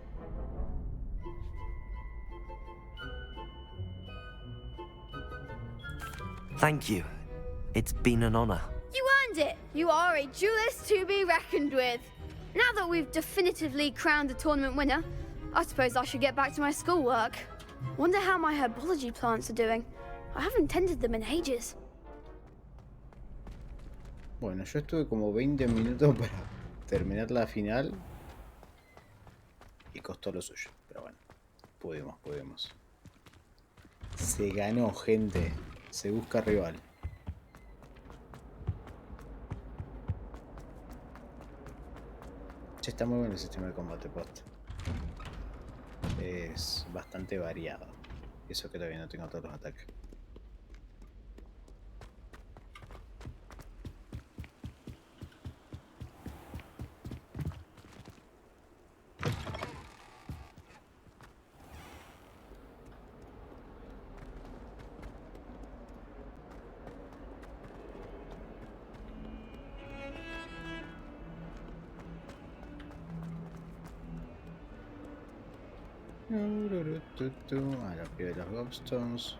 Thank you. It's been an honor. You earned it. You are a duelist to be reckoned with. Now that we've definitively crowned the tournament winner, I suppose I should get back to my schoolwork. Wonder how my herbology plants are doing. I haven't tended them in ages. Bueno, yo estuve como 20 minutos para terminar la final. Y costó lo suyo. Pero bueno, pudimos. Se ganó, gente. Se busca rival. Che, está muy bueno el sistema de combate post. Es bastante variado. Eso que todavía no tengo todos los ataques. A la piel de los gobstones.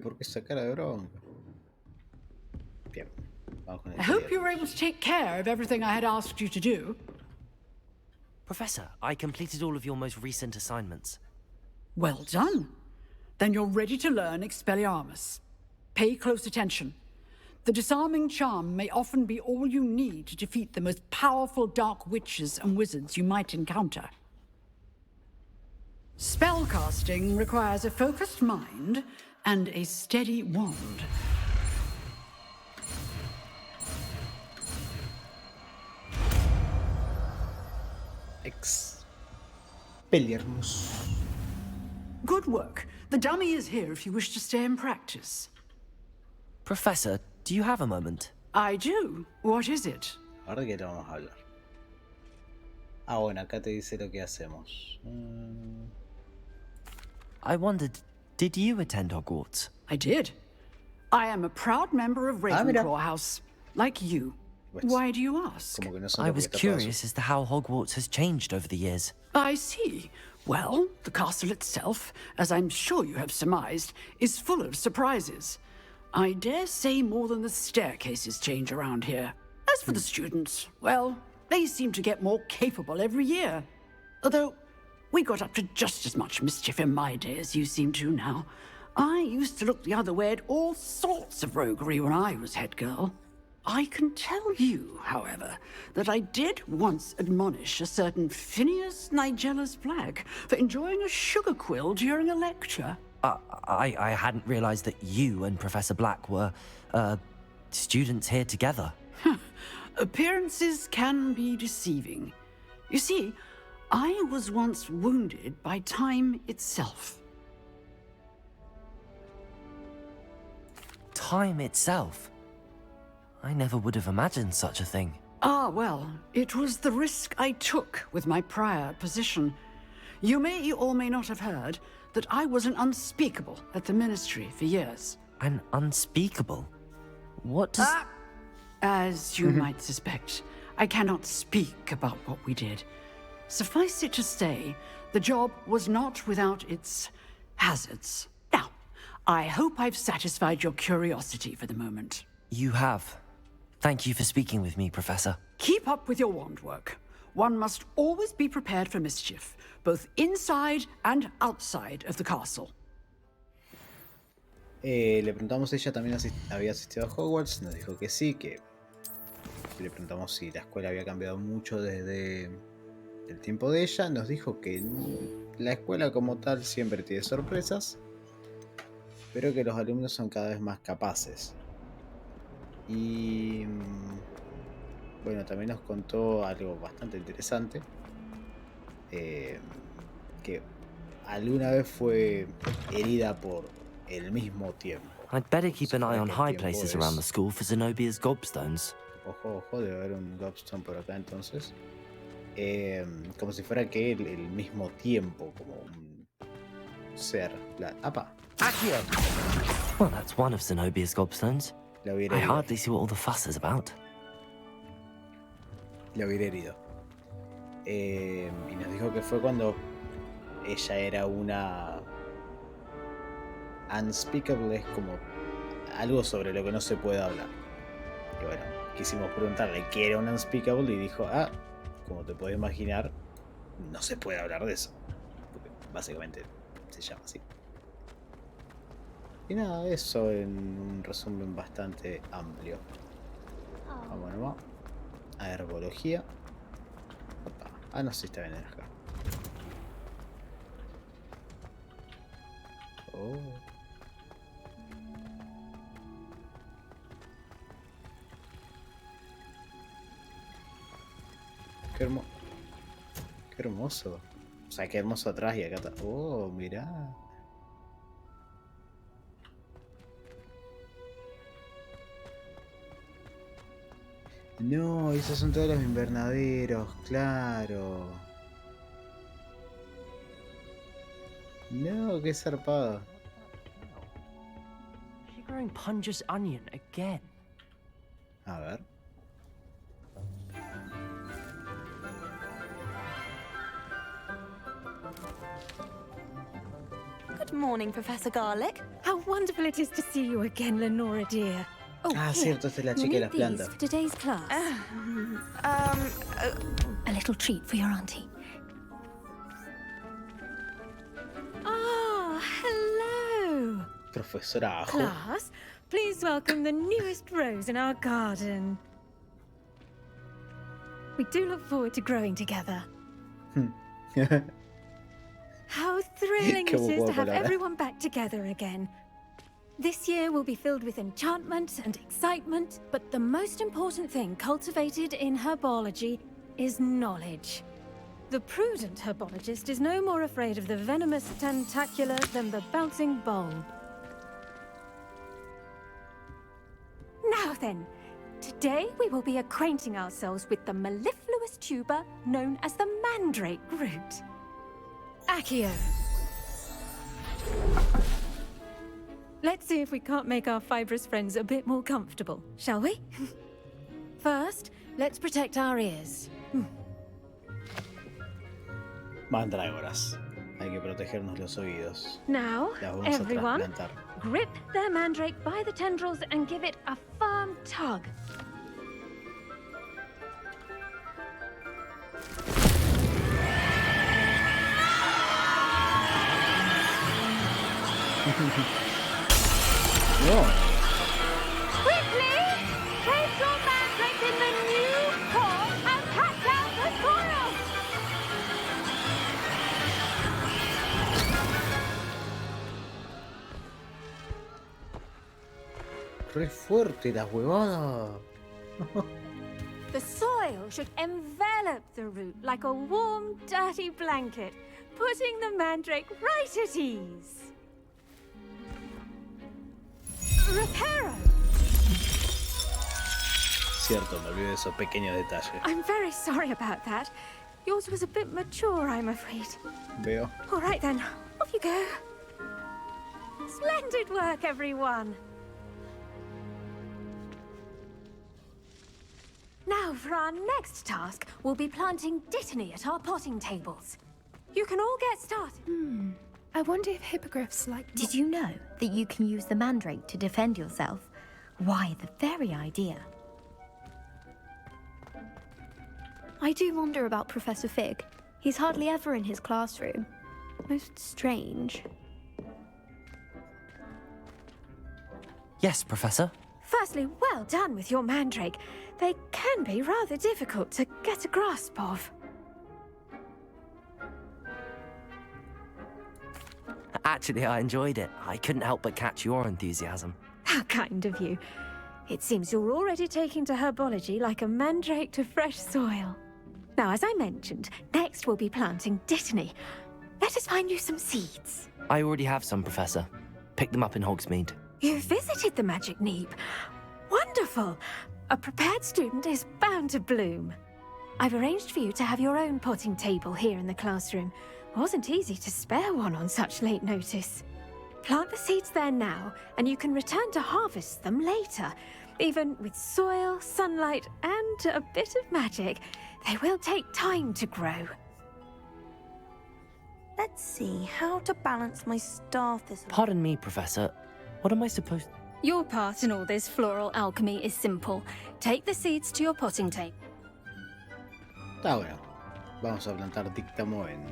¿Por qué esa cara de bronca? Bien, vamos con el I hope you were able to take care of everything I had asked you to do. Professor, I completed all of your most recent assignments. Well done. Then you're ready to learn Expelliarmus. Pay close attention. The disarming charm may often be all you need to defeat the most powerful dark witches and wizards you might encounter. Spellcasting requires a focused mind and a steady wand. Expelliarmus. Good work. The dummy is here if you wish to stay and practice. Professor, do you have a moment? I do. What is it? Ahora que vamos a hablar. Ah, bueno, acá te dice lo que hacemos. I wondered, did you attend Hogwarts? I did. I am a proud member of Ravenclaw House, like you. Why do you ask? I was curious as to how Hogwarts has changed over the years. I see. Well, the castle itself, as I'm sure you have surmised, is full of surprises. I dare say more than the staircases change around here. As for the students, well, they seem to get more capable every year. Although, we got up to just as much mischief in my day as you seem to now. I used to look the other way at all sorts of roguery when I was head girl. I can tell you, however, that I did once admonish a certain Phineas Nigella's Black for enjoying a sugar quill during a lecture. I hadn't realized that you and Professor Black were, students here together. Appearances can be deceiving. You see, I was once wounded by time itself. Time itself? I never would have imagined such a thing. Ah, well, it was the risk I took with my prior position. You may or may not have heard that I was an unspeakable at the Ministry for years. An unspeakable? What does... As you might suspect, I cannot speak about what we did. Suffice it to say, the job was not without its hazards. Now, I hope I've satisfied your curiosity for the moment. You have. Thank you for speaking with me, Professor. Keep up with your wand work. One must always be prepared for mischief, both inside and outside of the castle. Le preguntamos si ella también había asistido a Hogwarts. Nos dijo que sí, que le preguntamos si la escuela había cambiado mucho desde el tiempo de ella. Nos dijo que la escuela como tal siempre tiene sorpresas, pero que los alumnos son cada vez más capaces. Y bueno, también nos contó algo bastante interesante, que alguna vez fue herida por el mismo tiempo. I'd better keep an eye on high places around the school for Zenobia's gobstones. Ojo, debe haber un gobstone por acá entonces. Como si fuera que el mismo tiempo, como ser apa. Accio! Well, that's one of Zenobia's gobstones. La hubiera I herido. hardly see what all the fuss is about. La hubiera herido. Y nos dijo que fue cuando ella era una unspeakable, es como algo sobre lo que no se puede hablar. Y bueno, quisimos preguntarle qué era un unspeakable y dijo, como te puedes imaginar, no se puede hablar de eso. Porque básicamente se llama así. Y nada, eso en un resumen bastante amplio. Vamos a herbología. Opa. No sé si está bien acá. Oh. Qué hermoso. O sea, qué hermoso atrás y acá está. Oh, mirá. No, esos son todos los invernaderos, claro. No, qué zarpado. Is she growing Punja's onion again? A ver. Good morning, Professor Garlic. How wonderful it is to see you again, Lenora dear. Oh, Cierto, esta es la chica de las plantas. For today's class. A little treat for your auntie. Ah, hello. Profesora Ajo. Class, please welcome the newest rose in our garden. We do look forward to growing together. How thrilling it is to have everyone back together again. This year will be filled with enchantment and excitement, but the most important thing cultivated in herbology is knowledge. The prudent herbologist is no more afraid of the venomous tentacula than the bouncing bulb. Now then, today we will be acquainting ourselves with the mellifluous tuber known as the mandrake root. Accio. Let's see if we can't make our fibrous friends a bit more comfortable, shall we? First, let's protect our ears. Mandrágoras. Hay que protegernos los oídos. Now, Las vamos a everyone, trasplantar. grip their mandrake by the tendrils and give it a firm tug. No. Quickly! Place your mandrake in the new pot and pat down the soil! Re fuerte la huevada. The soil should envelop the root like a warm, dirty blanket, putting the mandrake right at ease. Reparo! Cierto, me olvidé de esos pequeños detalles. I'm very sorry about that. Yours was a bit mature, I'm afraid. Veo. All right then, off you go. Splendid work, everyone. Now, for our next task, we'll be planting dittany at our potting tables. You can all get started. I wonder if hippogriffs like... Did you know that you can use the mandrake to defend yourself? Why, the very idea. I do wonder about Professor Fig. He's hardly ever in his classroom. Most strange. Yes, Professor. Firstly, well done with your mandrake. They can be rather difficult to get a grasp of. Actually, I enjoyed it. I couldn't help but catch your enthusiasm. How kind of you. It seems you're already taking to herbology like a mandrake to fresh soil. Now, as I mentioned, next we'll be planting dittany. Let us find you some seeds. I already have some, Professor. Picked them up in Hogsmeade. You visited the Magic Neep. Wonderful. A prepared student is bound to bloom. I've arranged for you to have your own potting table here in the classroom. Wasn't easy to spare one on such late notice. Plant the seeds there now, and you can return to harvest them later. Even with soil, sunlight, and a bit of magic, they will take time to grow. Let's see how to balance my star thistle. Pardon me, Professor. What am I supposed... Your part in all this floral alchemy is simple. Take the seeds to your potting table. Está bueno. Vamos a plantar díctamo en...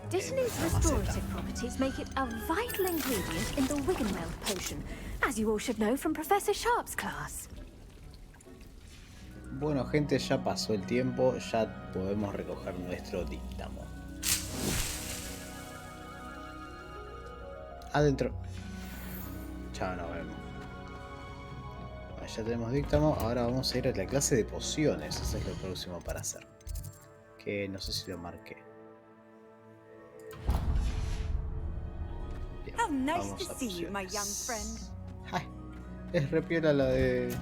Dittany's restorative properties make it a vital ingredient in the Wiggenweld potion, as you all should know from Professor Sharp's class. Bueno, gente, ya pasó el tiempo, ya podemos recoger nuestro díctamo. Adentro. Chao, nos vemos. Bueno, ya tenemos díctamo, ahora vamos a ir a la clase de pociones, eso es lo próximo para hacer. Que no sé si lo marqué. How nice to see you, my young friend. Es repiola la de...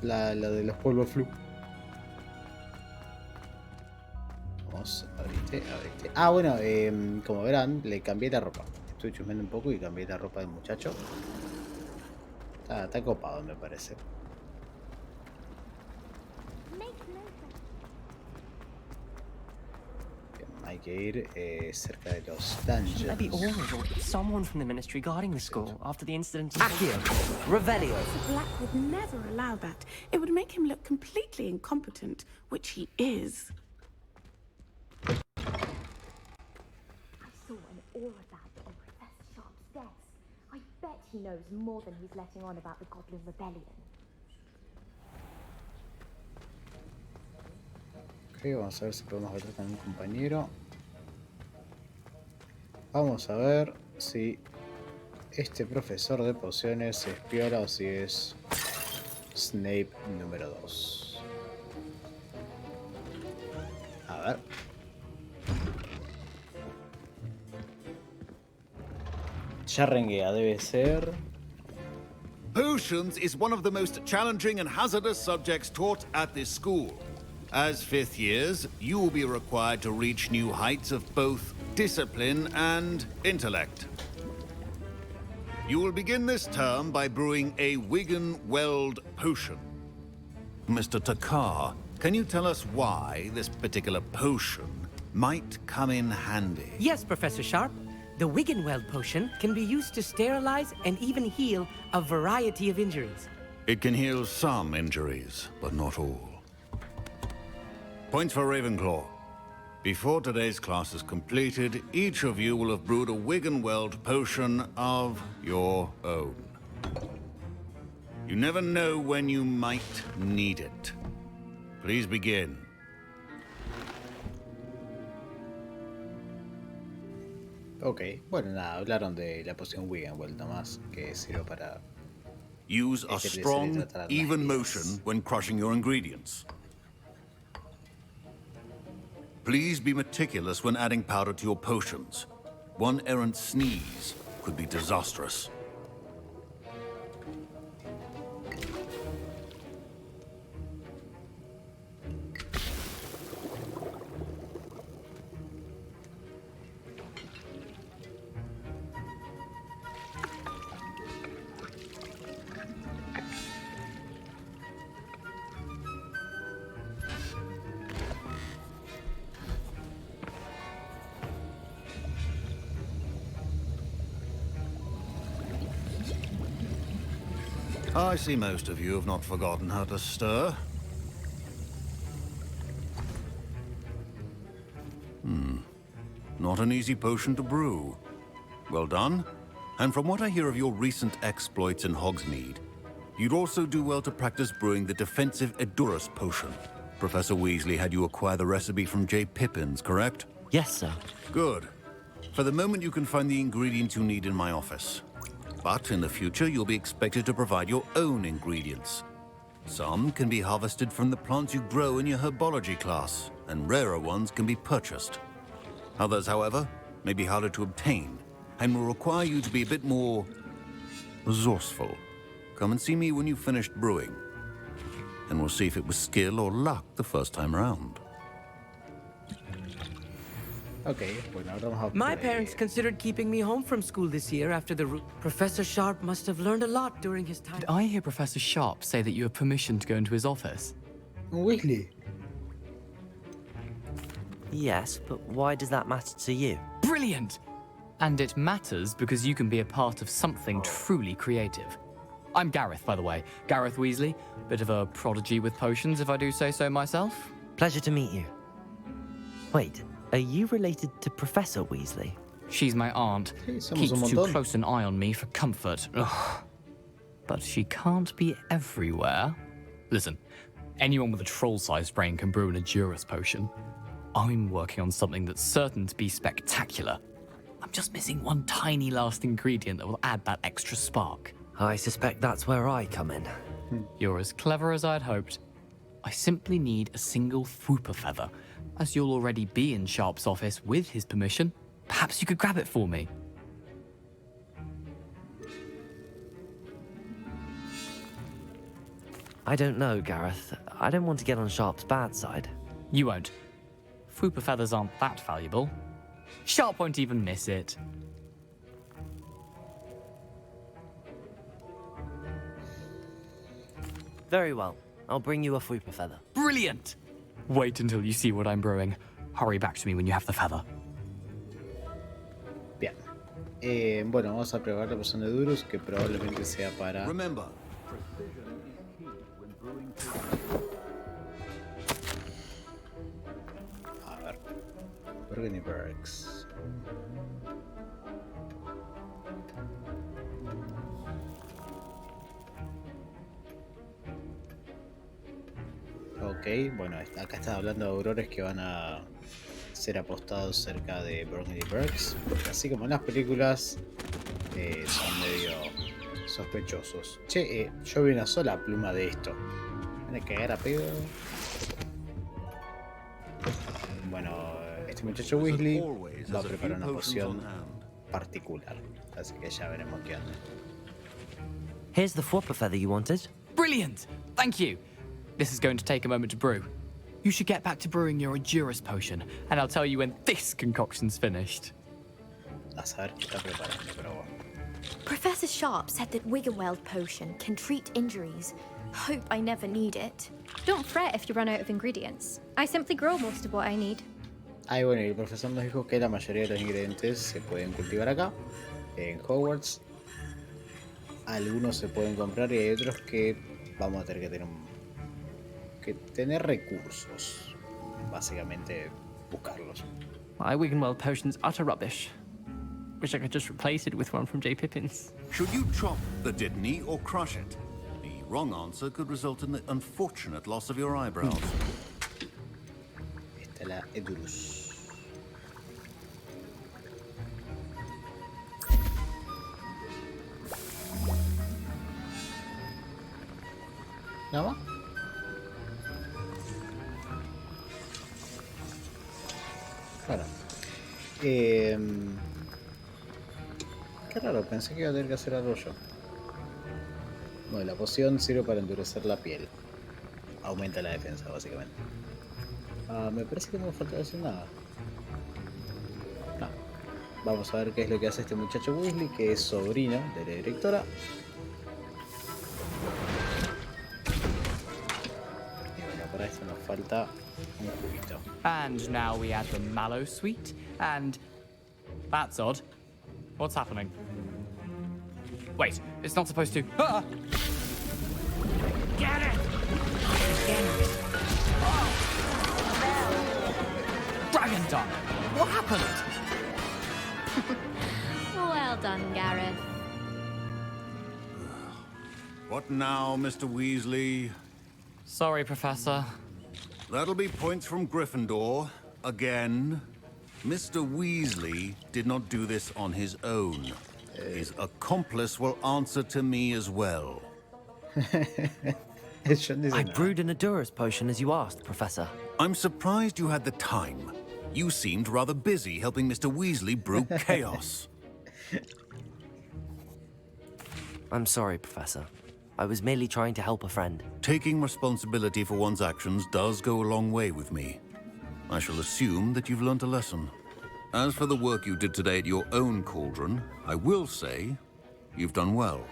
La de los polvos flu. Vamos, abrite. Ah, bueno, como verán, le cambié la ropa. Estuve chusmeando un poco y cambié la ropa del muchacho. Está copado, me parece. Hay que ir cerca de los dungeons. Maybe Aura or someone from the ministry guarding the school after the incident. Accio, Revelio. Black would never allow that. It would make him look completely incompetent, which he is. I saw an aura badge on Professor Sharp's desk. I bet he knows more than he's letting on about the Goblin Rebellion. Ok, vamos a ver si podemos hablar con un compañero. Vamos a ver si este profesor de pociones es piola o si es Snape número 2. A ver. Ya renguea, debe ser... Potions is one of the most challenging and hazardous subjects taught at this school. As fifth years, you will be required to reach new heights of both discipline and intellect. You will begin this term by brewing a Wiggenweld potion. Mr. Takar, can you tell us why this particular potion might come in handy? Yes, Professor Sharp. The Wiggenweld potion can be used to sterilize and even heal a variety of injuries. It can heal some injuries, but not all. Points for Ravenclaw. Before today's class is completed, each of you will have brewed a Wiggenweld potion of your own. You never know when you might need it. Please begin. Ok, bueno, nada, hablaron de la poción Wiggenweld nomás, que sirve para... Use a strong, even motion when crushing your ingredients. Please be meticulous when adding powder to your potions. One errant sneeze could be disastrous. I see most of you have not forgotten how to stir. Not an easy potion to brew. Well done. And from what I hear of your recent exploits in Hogsmeade, you'd also do well to practice brewing the defensive Edurus potion. Professor Weasley had you acquire the recipe from J. Pippins, correct? Yes, sir. Good. For the moment, you can find the ingredients you need in my office. But in the future, you'll be expected to provide your own ingredients. Some can be harvested from the plants you grow in your herbology class, and rarer ones can be purchased. Others, however, may be harder to obtain, and will require you to be a bit more resourceful. Come and see me when you've finished brewing, and we'll see if it was skill or luck the first time around. Ok, bueno, ahora vamos a... My parents considered keeping me home from school this year after the... Professor Sharp must have learned a lot during his time. Did I hear Professor Sharp say that you have permission to go into his office? Weasley. Yes, but why does that matter to you? Brilliant! And it matters because you can be a part of something truly creative. I'm Gareth, by the way. Gareth Weasley. Bit of a prodigy with potions, if I do say so myself. Pleasure to meet you. Wait, are you related to Professor Weasley? She's my aunt. Keeps too close an eye on me for comfort. Ugh. But she can't be everywhere. Listen, anyone with a troll-sized brain can brew an Edurus potion. I'm working on something that's certain to be spectacular. I'm just missing one tiny last ingredient that will add that extra spark. I suspect that's where I come in. You're as clever as I'd hoped. I simply need a single Fwooper feather. As you'll already be in Sharp's office with his permission, perhaps you could grab it for me. I don't know, Gareth. I don't want to get on Sharp's bad side. You won't. Fwooper feathers aren't that valuable. Sharp won't even miss it. Very well. I'll bring you a Fwooper feather. Brilliant! Wait until you see what I'm brewing. Hurry back to me when you have the feather. Bien. Bueno, vamos a probar la poción de Duros, que probablemente sea para... Remember. A ver. Burgundy Bergs. Ok, bueno, acá está hablando de aurores que van a ser apostados cerca de Burgundy Bergs, porque así como en las películas son medio sospechosos. Che, yo vi una sola pluma de esto. ¿Van a cagar a pedo? Bueno, este muchacho Weasley va a preparar una poción particular, así que ya veremos qué onda. Here's the Fwooper feather you wanted. Brilliant! Thank you! This is going to take a moment to brew. You should get back to brewing your Edurus potion, and I'll tell you when this concoction's finished. A saber qué está preparando, pero bueno. Professor Sharp said that Wiggenweld potion can treat injuries. Hope I never need it. Don't fret if you run out of ingredients. I simply grow most of what I need. Ah, bueno, y el profesor nos dijo que la mayoría de los ingredientes se pueden cultivar acá, en Hogwarts. Algunos se pueden comprar y hay otros que vamos a tener que tener recursos. Básicamente, buscarlos. My Wiggenweld potion's utter rubbish. Wish I could just replace it with one from J. Pippin's. Should you chop the Dittany or crush it? The wrong answer could result in the unfortunate loss of your eyebrows. Esta es la Edurus. ¿Nada más? Bueno. Qué raro, pensé que iba a tener que hacer algo yo. Bueno, la poción sirve para endurecer la piel. Aumenta la defensa, básicamente. Me parece que no me falta decir nada. No. Vamos a ver qué es lo que hace este muchacho Weasley, que es sobrino de la directora. Y bueno, para esto nos falta un juguito. And now we add the mallow sweet, and... That's odd. What's happening? Wait, it's not supposed to... Ah! Get it! Dragon Dung! What happened? Well done, Gareth. What now, Mr. Weasley? Sorry, Professor. That'll be points from Gryffindor. Again. Mr. Weasley did not do this on his own. His accomplice will answer to me as well. I brewed an Edurus potion as you asked, Professor. I'm surprised you had the time. You seemed rather busy helping Mr. Weasley brew chaos. I'm sorry, Professor. I was merely trying to help a friend. Taking responsibility for one's actions does go a long way with me. I shall assume that you've learnt a lesson. As for the work you did today at your own cauldron, I will say you've done well.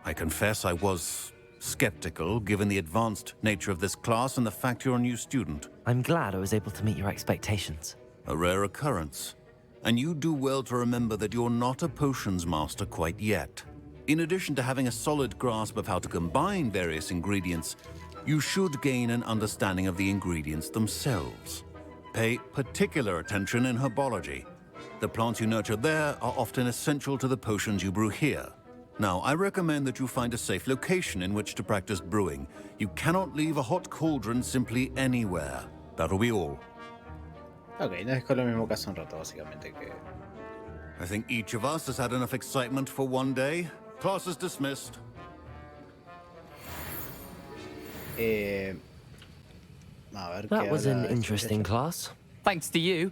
I confess I was skeptical, given the advanced nature of this class and the fact you're a new student. I'm glad I was able to meet your expectations. A rare occurrence. And you do well to remember that you're not a potions master quite yet. In addition to having a solid grasp of how to combine various ingredients, you should gain an understanding of the ingredients themselves. Pay particular attention in herbology. The plants you nurture there are often essential to the potions you brew here. Now, I recommend that you find a safe location in which to practice brewing. You cannot leave a hot cauldron simply anywhere. That'll be all. Ok, nos dejó lo mismo que hace un rato, básicamente. Que... I think each of us has had enough excitement for one day. Class is dismissed. A ver, That was an interesting class. Thanks to you.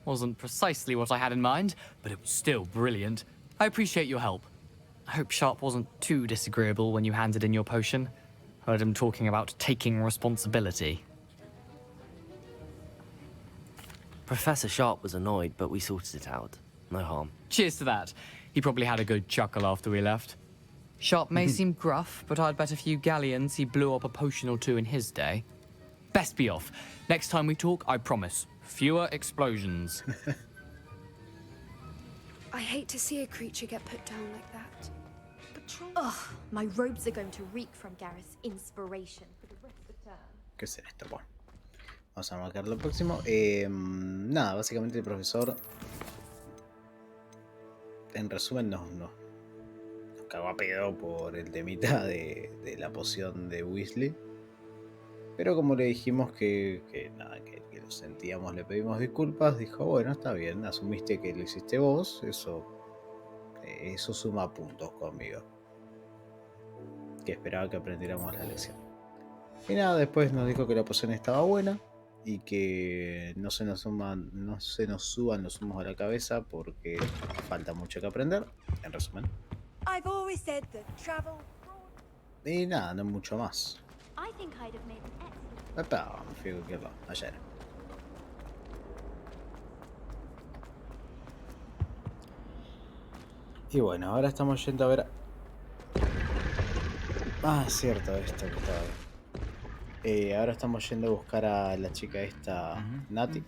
Wasn't precisely what I had in mind, but it was still brilliant. I appreciate your help. I hope Sharp wasn't too disagreeable when you handed in your potion. Heard him talking about taking responsibility. Professor Sharp was annoyed, but we sorted it out. No harm. Cheers to that. He probably had a good chuckle after we left. Sharp may seem gruff, but I'd bet a few galleons he blew up a potion or two in his day. Best be off. Next time we talk, I promise. Fewer explosions. I hate to see a creature get put down like that. Ugh, my robes are going to reek from Gareth's inspiration for the rest of the term. ¿Qué es esto? Bueno, vamos a marcar lo próximo. Nada, básicamente el profesor, en resumen, nos cagó a pedo por el temita de la poción de Weasley. Pero como le dijimos que nada, que lo sentíamos, le pedimos disculpas, dijo, bueno, está bien, asumiste que lo hiciste vos, eso suma puntos conmigo. Que esperaba que aprendiéramos la lección. Y nada, después nos dijo que la poción estaba buena y que no se nos suban los humos a la cabeza porque falta mucho que aprender, en resumen. I've always said that travel... Y nada, no mucho más. I think I'd have made an excellent... Epa, me fui a cualquier ayer. Y bueno, ahora estamos yendo a ver... Ah, es cierto esto que estaba ahí. Ahora estamos yendo a buscar a la chica esta, Nati.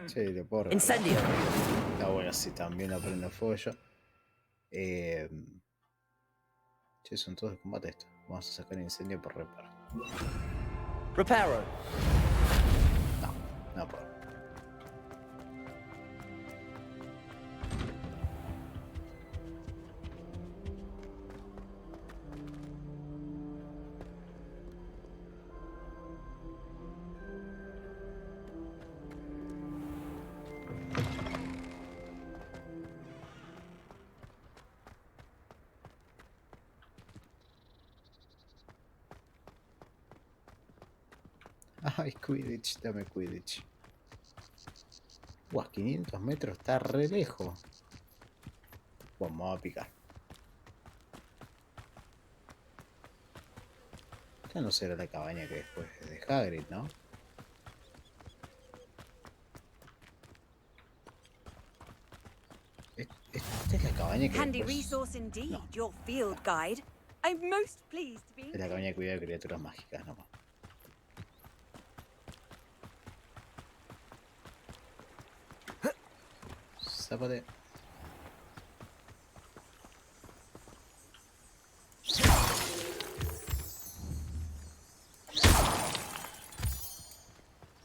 Sí, le puedo ¡Incendio! Ah, bueno, sí, también la prendo fuego yo. Sí, son todos de combate esto. Vamos a sacar el incendio por reparo. Reparo. No puedo. Ay, Quidditch, dame Quidditch. Buah, 500 metros, está re lejos. Bueno, vamos a picar. Esta no será la cabaña que después es de Hagrid, ¿no? Esta es la cabaña que Handy después... resource indeed, your field guide. I'm most pleased to be... Es la cabaña de cuidado de criaturas mágicas, ¿no? Zapate.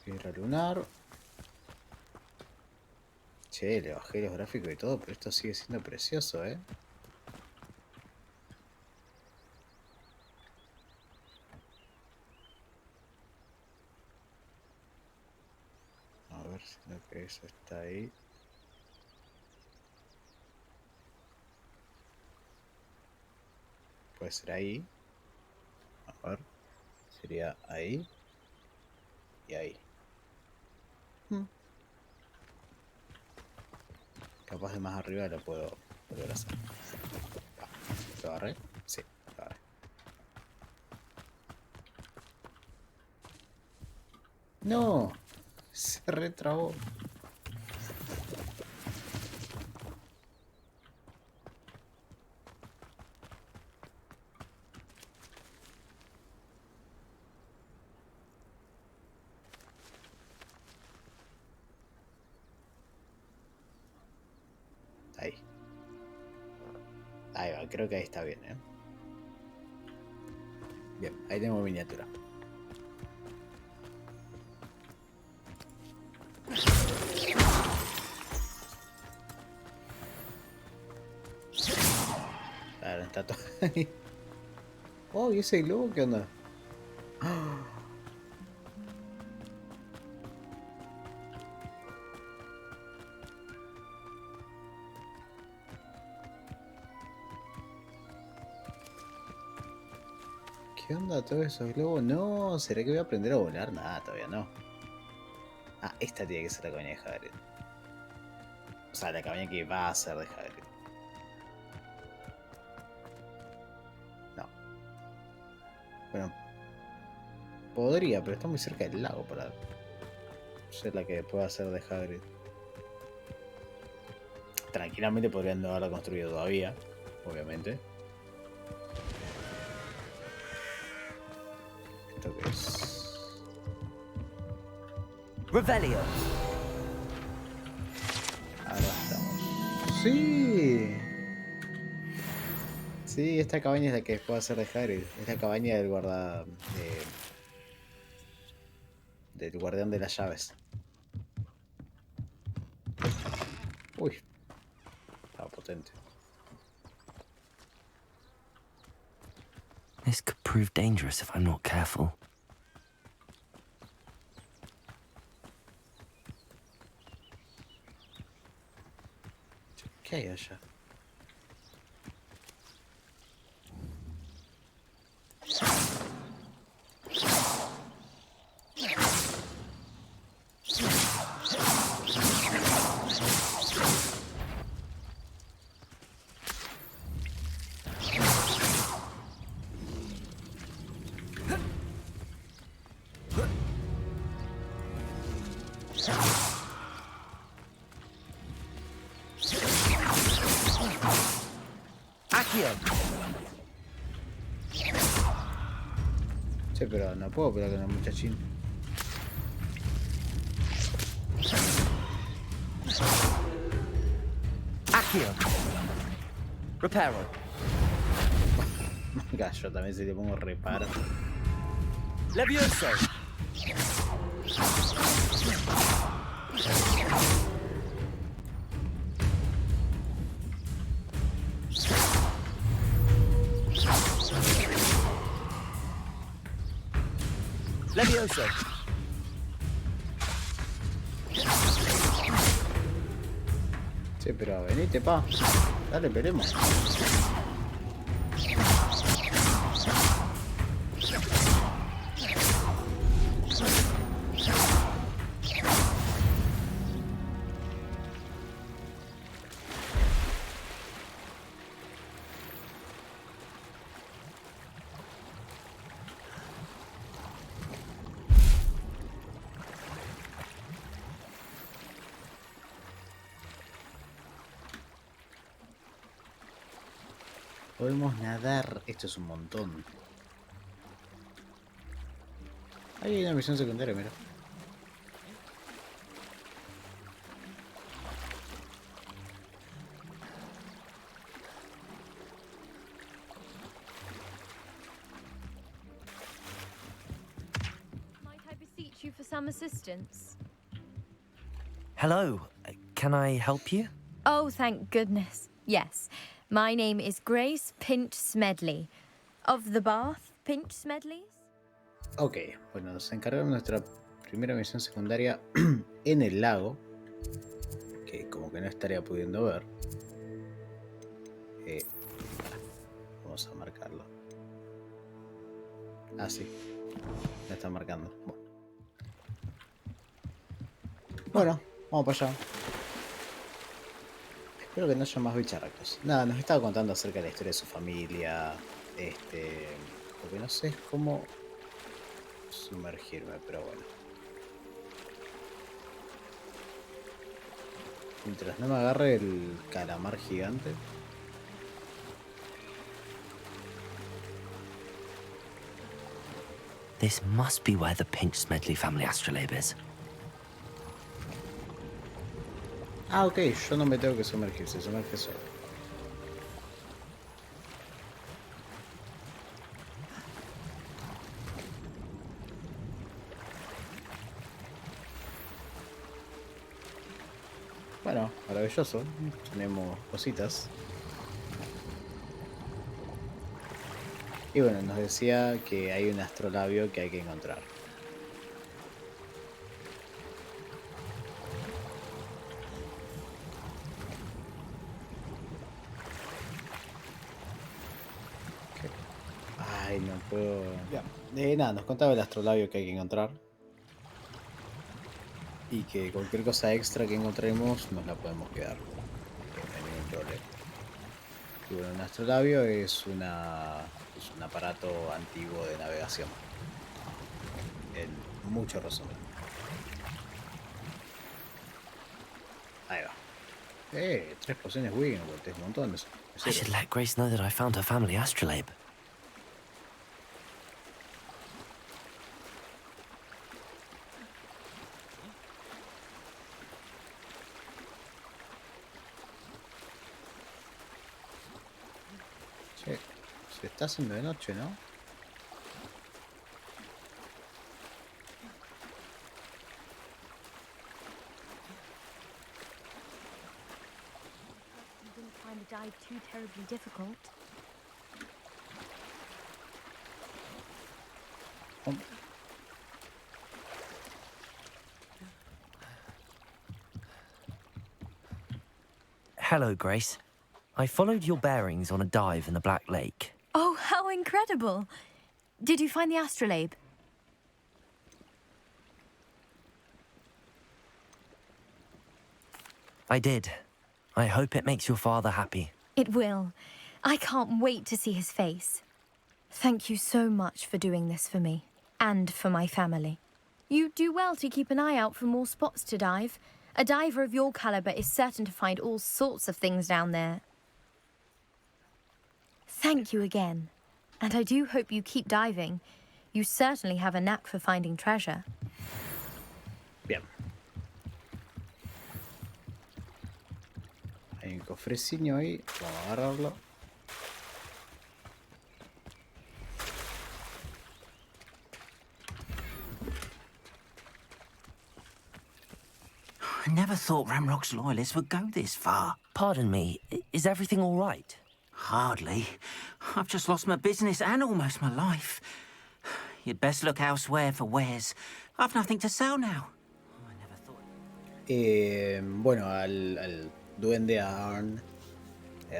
Piedra lunar. Che, le bajé los gráficos y todo, pero esto sigue siendo precioso, ¿eh? A ver si lo que eso está ahí. Puede ser ahí. A ver. Sería ahí. Y ahí. Capaz de más arriba lo puedo volver a hacer. ¿Lo agarré? Sí, lo agarré. ¡No! Se retrabó. Ahí. Ahí va, creo que ahí está bien, ¿eh? Bien, ahí tengo miniatura. Claro, está todo ahí. Oh, ¿y ese globo qué onda? ¿Qué onda todos esos globos? No, ¿será que voy a aprender a volar? Nada, todavía no. Ah, esta tiene que ser la cabaña de Hagrid. O sea, la cabaña que va a ser de Hagrid. No. Bueno. Podría, pero está muy cerca del lago para ser la que pueda ser de Hagrid. Tranquilamente podrían no haberla construido todavía, obviamente. ¿Esto qué es? Revelio. Ahora estamos. ¡Sí! Sí, esta cabaña es la que puedo hacer de Hagrid. Es la cabaña del del guardián de las llaves. Uy. Estaba potente. This could prove dangerous if I'm not careful. ¿Qué hay allá? Sí, pero no puedo pelear con el muchachín. Accio. Reparo. Yo también si le pongo reparo. Levioso. Levioso. Sí, pero venite, pa. Dale, peleemos. Podemos nadar. Esto es un montón. Ahí hay una misión secundaria, mira. Might I beseech you for some assistance? Hello. Can I help you? Oh, thank goodness. Yes. My name is Grace Pinch Smedley. Of the Bath Pinch Smedleys? Ok, bueno, nos encargamos de nuestra primera misión secundaria en el lago. Que como que no estaría pudiendo ver. Vamos a marcarlo. Ah, sí. Me está marcando. Bueno, vamos para allá. Espero que no haya más bicharracos. Nada, nos estaba contando acerca de la historia de su familia. Porque no sé cómo sumergirme, pero bueno. Mientras no me agarre el calamar gigante. This must be where the Pinch Smedley family astrolabe is. Ah, ok, yo no me tengo que sumergir, se sumerge solo. Bueno, maravilloso. Tenemos cositas. Y bueno, nos decía que hay un astrolabio que hay que encontrar. Ay, no puedo... nada, nos contaba el astrolabio que hay que encontrar. Y que cualquier cosa extra que encontremos nos la podemos quedar. No hay ningún problema. Y bueno, un astrolabio es un aparato antiguo de navegación. En mucho resumen. Ahí va. 3 pociones Wiggenweld, es un montón eso. I should let Grace know that I found her family astrolabe. Che, se está haciendo de noche, ¿no? Dive too terribly difficult. Hello, Grace. I followed your bearings on a dive in the Black Lake. Oh, how incredible! Did you find the astrolabe? I did. I hope it makes your father happy. It will. I can't wait to see his face. Thank you so much for doing this for me, and for my family. You do well to keep an eye out for more spots to dive. A diver of your caliber is certain to find all sorts of things down there. Thank you again. And I do hope you keep diving. You certainly have a knack for finding treasure. Bien. Hay un cofrecillo ahí, vamos a agarrarlo. I never thought Ramrock's loyalists would go this far. Pardon me, is everything all right? Hardly. I've just lost my business and almost my life. You'd best look elsewhere for wares. I've nothing to sell now. Bueno, al duende, a Arn,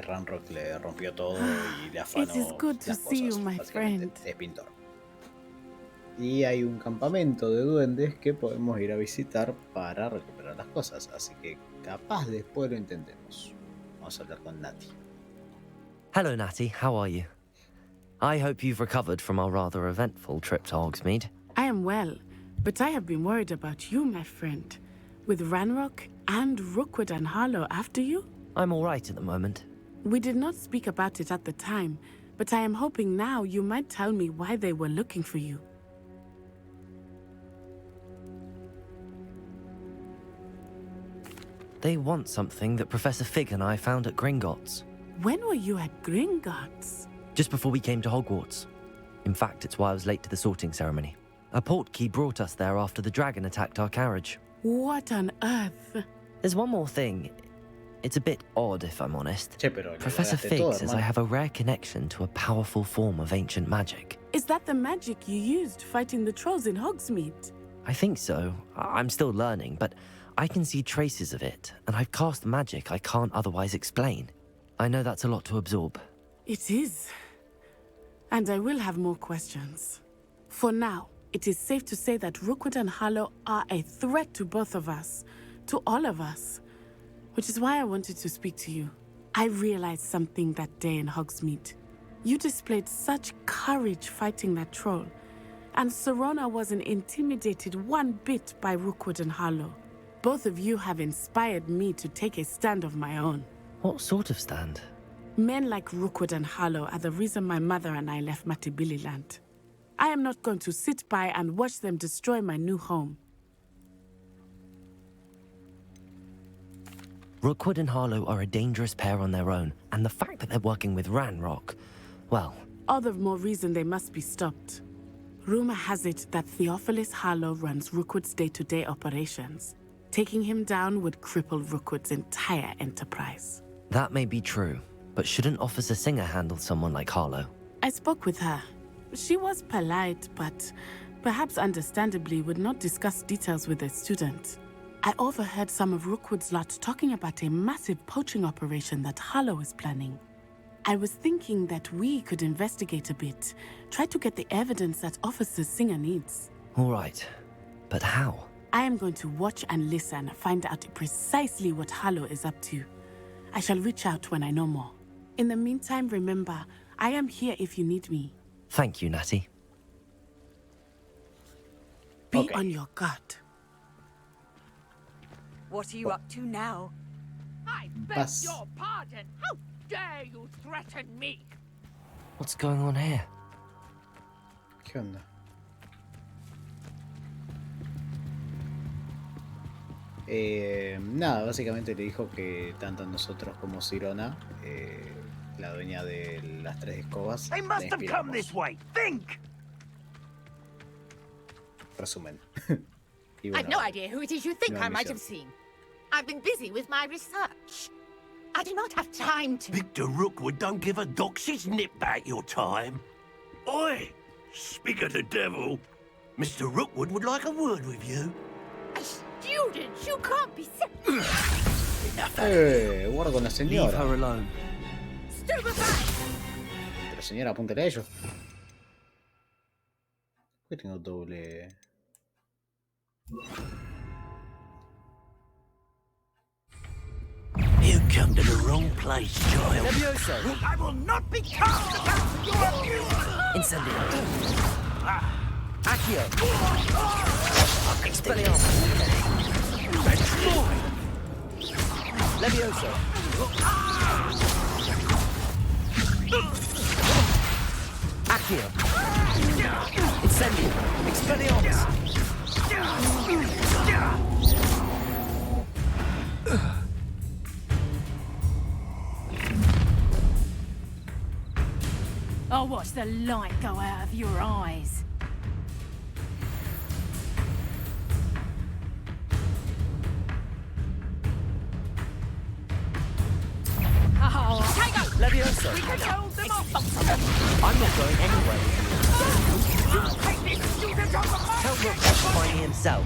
Ranrock le rompió todo y le afanó It is good to las see cosas, you, my friend. Es pintor. Y hay un campamento de duendes que podemos ir a visitar para recuperar las cosas, así que capaz después lo intentemos. Vamos a hablar con Natty. Hello, Natty. How are you? I hope you've recovered from our rather eventful trip to Hogsmeade. I am well, but I have been worried about you, my friend. With Ranrock and Rookwood and Harlow after you? I'm all right at the moment. We did not speak about it at the time, but I am hoping now you might tell me why they were looking for you. They want something that Professor Fig and I found at Gringotts. When were you at Gringotts? Just before we came to Hogwarts. In fact, it's why I was late to the sorting ceremony. A portkey brought us there after the dragon attacked our carriage. What on earth? There's one more thing. It's a bit odd, if I'm honest. Che, pero Professor Fig says I have a rare connection to a powerful form of ancient magic. Is that the magic you used fighting the trolls in Hogsmeade? I think so. I'm still learning, but I can see traces of it, and I've cast magic I can't otherwise explain. I know that's a lot to absorb. It is. And I will have more questions. For now, it is safe to say that Rookwood and Harlow are a threat to both of us, to all of us. Which is why I wanted to speak to you. I realized something that day in Hogsmeade. You displayed such courage fighting that troll, and Serona wasn't intimidated one bit by Rookwood and Harlow. Both of you have inspired me to take a stand of my own. What sort of stand? Men like Rookwood and Harlow are the reason my mother and I left Matibili land. I am not going to sit by and watch them destroy my new home. Rookwood and Harlow are a dangerous pair on their own, and the fact that they're working with Ranrock, well... All the more reason they must be stopped. Rumor has it that Theophilus Harlow runs Rookwood's day-to-day operations. Taking him down would cripple Rookwood's entire enterprise. That may be true, but shouldn't Officer Singer handle someone like Harlow? I spoke with her. She was polite, but perhaps understandably would not discuss details with a student. I overheard some of Rookwood's lot talking about a massive poaching operation that Harlow is planning. I was thinking that we could investigate a bit, try to get the evidence that Officer Singer needs. All right, but how? I am going to watch and listen, find out precisely what Harlow is up to. I shall reach out when I know more. In the meantime, remember, I am here if you need me. Thank you, Natty. Be on your guard. What are you up to now? I beg your pardon. How dare you threaten me? What's going on here? ¿Qué onda? Nada, básicamente le dijo que tanto nosotros como Sirona, la dueña de las 3 escobas, They must have come this way. Think. Resumen. I've no idea who it is you think I might have seen. I've been busy with my research. I do not have time to... Victor Rookwood don't give a doxy's nip back your time. Oi! Speak of the devil. Mr. Rookwood would like a word with you. Students, you can't be sick. Guarda con la señora. Leave her alone. Pero señora, apúntale a ellos. ¿Por qué tengo doble? You come to the wrong place, child. Levioso. I will not be cast about your abuse. Incendio. Accio. Expelliarmus. Levioso. Accio. Incendio. Expelliarmus. I'll watch the light go out of your eyes. Oh, Tango! Levioso. We can hold them off. I'm not going anywhere. Take this student on the mark. Tell Rook to find me himself.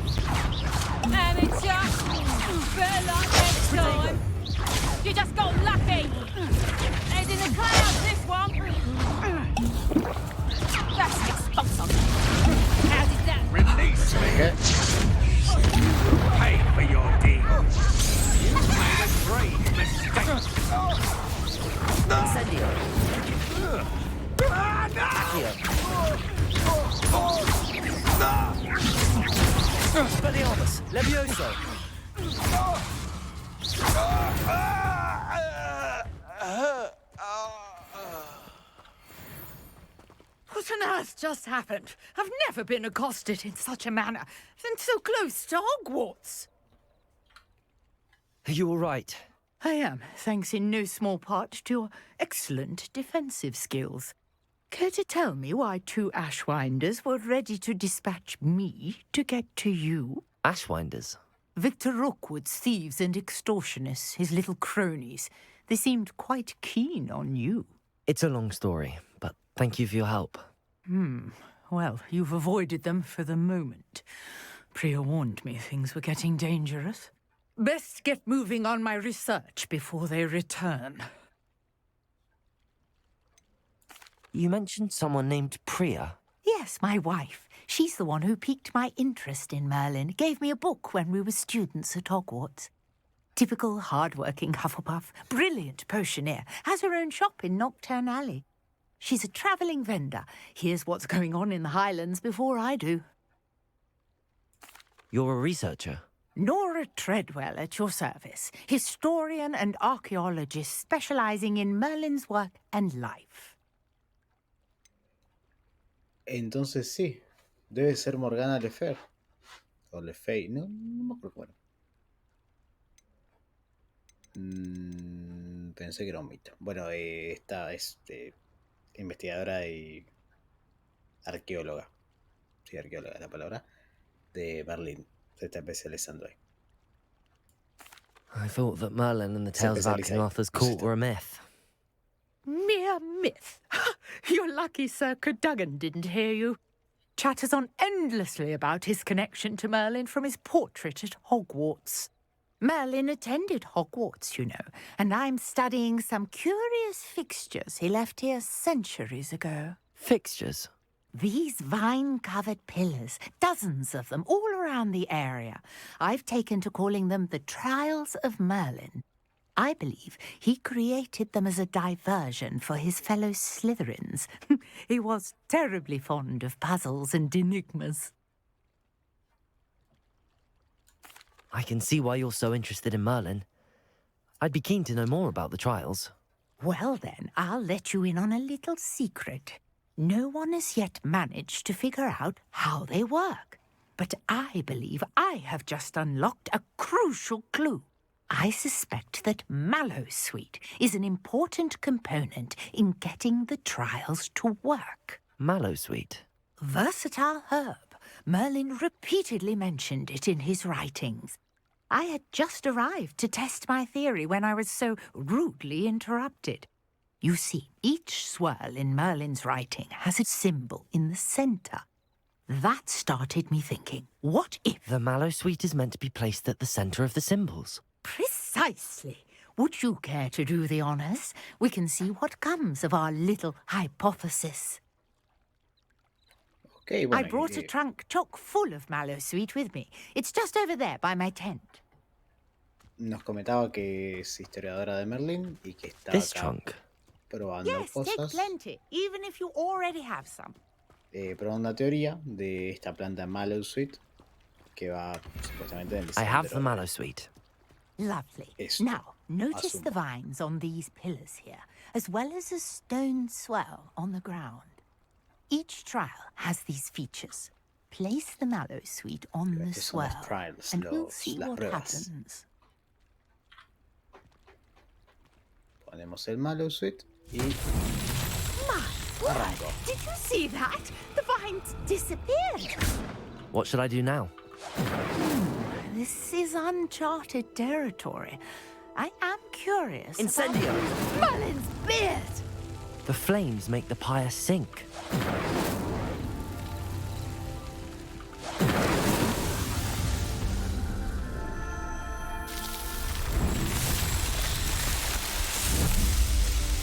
Amateur. Better luck next time. You just got lucky. He's in the clouds, this one. That's expulsive. How did that... Release me. You pay for your deeds. You made a grave mistake. Incendio. Accio. Expelliarmus. Levioso. What on earth just happened? I've never been accosted in such a manner, and so close to Hogwarts. Are you all right? I am, thanks in no small part to your excellent defensive skills. Care to tell me why 2 Ashwinders were ready to dispatch me to get to you? Ashwinders? Victor Rookwood's thieves and extortionists, his little cronies. They seemed quite keen on you. It's a long story, but thank you for your help. Well, you've avoided them for the moment. Priya warned me things were getting dangerous. Best get moving on my research before they return. You mentioned someone named Priya. Yes, my wife. She's the one who piqued my interest in Merlin. Gave me a book when we were students at Hogwarts. Typical hard-working Hufflepuff, brilliant potioneer, has her own shop in Nocturne Alley. She's a travelling vendor. Hears what's going on in the Highlands before I do. You're a researcher? Nora Treadwell at your service, historian and archaeologist specialising in Merlin's work and life. Entonces sí, debe ser Morgana le Fay. O le Fay, no me acuerdo cómo era. Pensé que era un mito. Bueno, esta es investigadora y arqueóloga. Sí, arqueóloga es la palabra. De Merlín. Se está especializando ahí. I thought that Merlin and the tales about King Arthur's court were a myth. Mere myth. You're lucky Sir Cadogan didn't hear you. Chatters on endlessly about his connection to Merlin from his portrait at Hogwarts. Merlin attended Hogwarts, you know, and I'm studying some curious fixtures he left here centuries ago. Fixtures? These vine-covered pillars, dozens of them, all around the area. I've taken to calling them the Trials of Merlin. I believe he created them as a diversion for his fellow Slytherins. He was terribly fond of puzzles and enigmas. I can see why you're so interested in Merlin. I'd be keen to know more about the trials. Well then, I'll let you in on a little secret. No one has yet managed to figure out how they work. But I believe I have just unlocked a crucial clue. I suspect that mallowsweet is an important component in getting the trials to work. Mallowsweet? Versatile herb. Merlin repeatedly mentioned it in his writings. I had just arrived to test my theory when I was so rudely interrupted. You see, each swirl in Merlin's writing has a symbol in the centre. That started me thinking, what if... The mallowsweet is meant to be placed at the centre of the symbols. Precisely. Would you care to do the honours? We can see what comes of our little hypothesis. Okay, bueno, I brought a trunk chock full of mallowsweet with me. It's just over there by my tent. Nos comentaba que es historiadora de Merlín y que está This acá trunk. probando Yes, take cosas. plenty, even if you already have some. Probando una teoría de esta planta mallowsweet que va supuestamente en el I have centro the mallowsweet. Lovely. Esto, Now, notice asumo. the vines on these pillars here, as well as a stone swell on the ground. Each trial has these features. Place the mallowsweet on the Estos son los swell, trials, and we'll see las what pruebas. happens. Ponemos el mallowsweet y My word! Did you see that? The vines disappeared. What should I do now? This is uncharted territory. I am curious. Incendio! Merlin's beard! The flames make the pyre sink.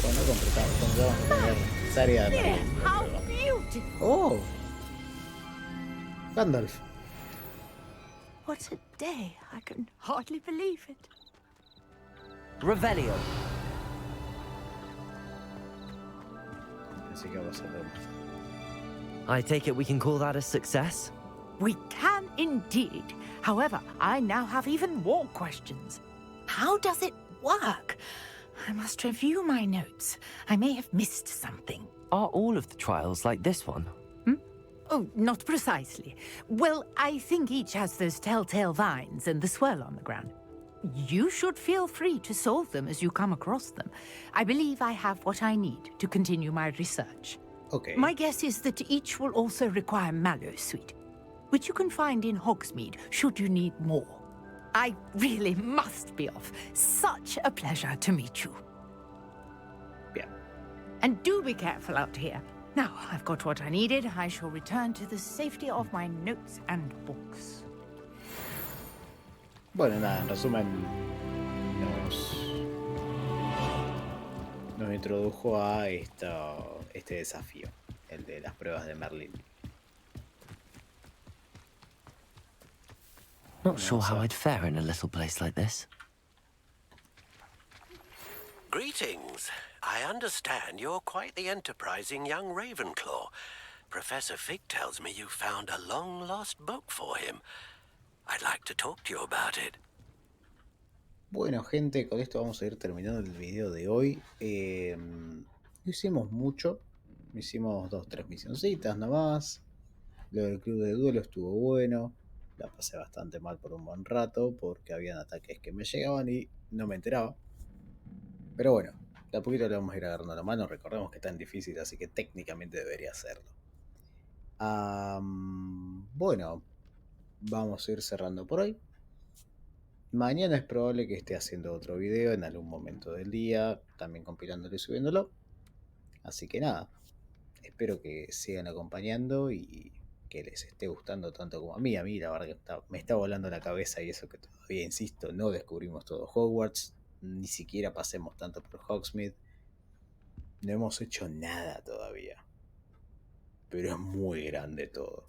bueno, completamos. Entonces vamos a tener Saria de Beard, Merlín. how beautiful! Oh, Gandalf. What a day. I can hardly believe it. Revelio. Así que vamos a ver. I take it we can call that a success? We can indeed. However, I now have even more questions. How does it work? I must review my notes. I may have missed something. Are all of the trials like this one? Oh, not precisely. Well, I think each has those telltale vines and the swirl on the ground. You should feel free to solve them as you come across them. I believe I have what I need to continue my research. Okay. My guess is that each will also require mallowsweet, which you can find in Hogsmeade should you need more. I really must be off. Such a pleasure to meet you. Bien. And do be careful out here. Now I've got what I needed, I shall return to the safety of my notes and books. Bueno, nada, en resumen, nos introdujo a este desafío, el de las pruebas de Merlín. Not sure how I'd fare in a little place like this. Greetings. I understand you're quite the enterprising young Ravenclaw. Professor Fig tells me you found a long-lost book for him. I'd like to talk to you about it. Bueno, gente, con esto vamos a ir terminando el video de hoy. No hicimos mucho. Hicimos 2-3 misioncitas nomás. Lo del club de duelo estuvo bueno. La pasé bastante mal por un buen rato porque habían ataques que me llegaban y no me enteraba. Pero bueno, de a poquito le vamos a ir agarrando la mano. Recordemos que es tan difícil, así que técnicamente debería hacerlo. Bueno, vamos a ir cerrando por hoy. Mañana es probable que esté haciendo otro video en algún momento del día, también compilándolo y subiéndolo. Así que nada, espero que sigan acompañando y que les esté gustando tanto como a mí. A mí la verdad que me está volando la cabeza y eso que todavía, insisto, no descubrimos todo Hogwarts. Ni siquiera pasemos tanto por Hogsmeade. No hemos hecho nada todavía. Pero es muy grande todo.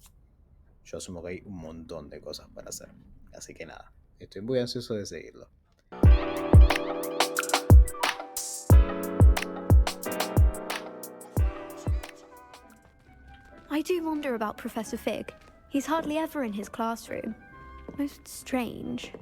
Yo asumo que hay un montón de cosas para hacer. Así que nada, estoy muy ansioso de seguirlo. I do wonder about Professor Fig. He's hardly ever in his classroom. Most strange.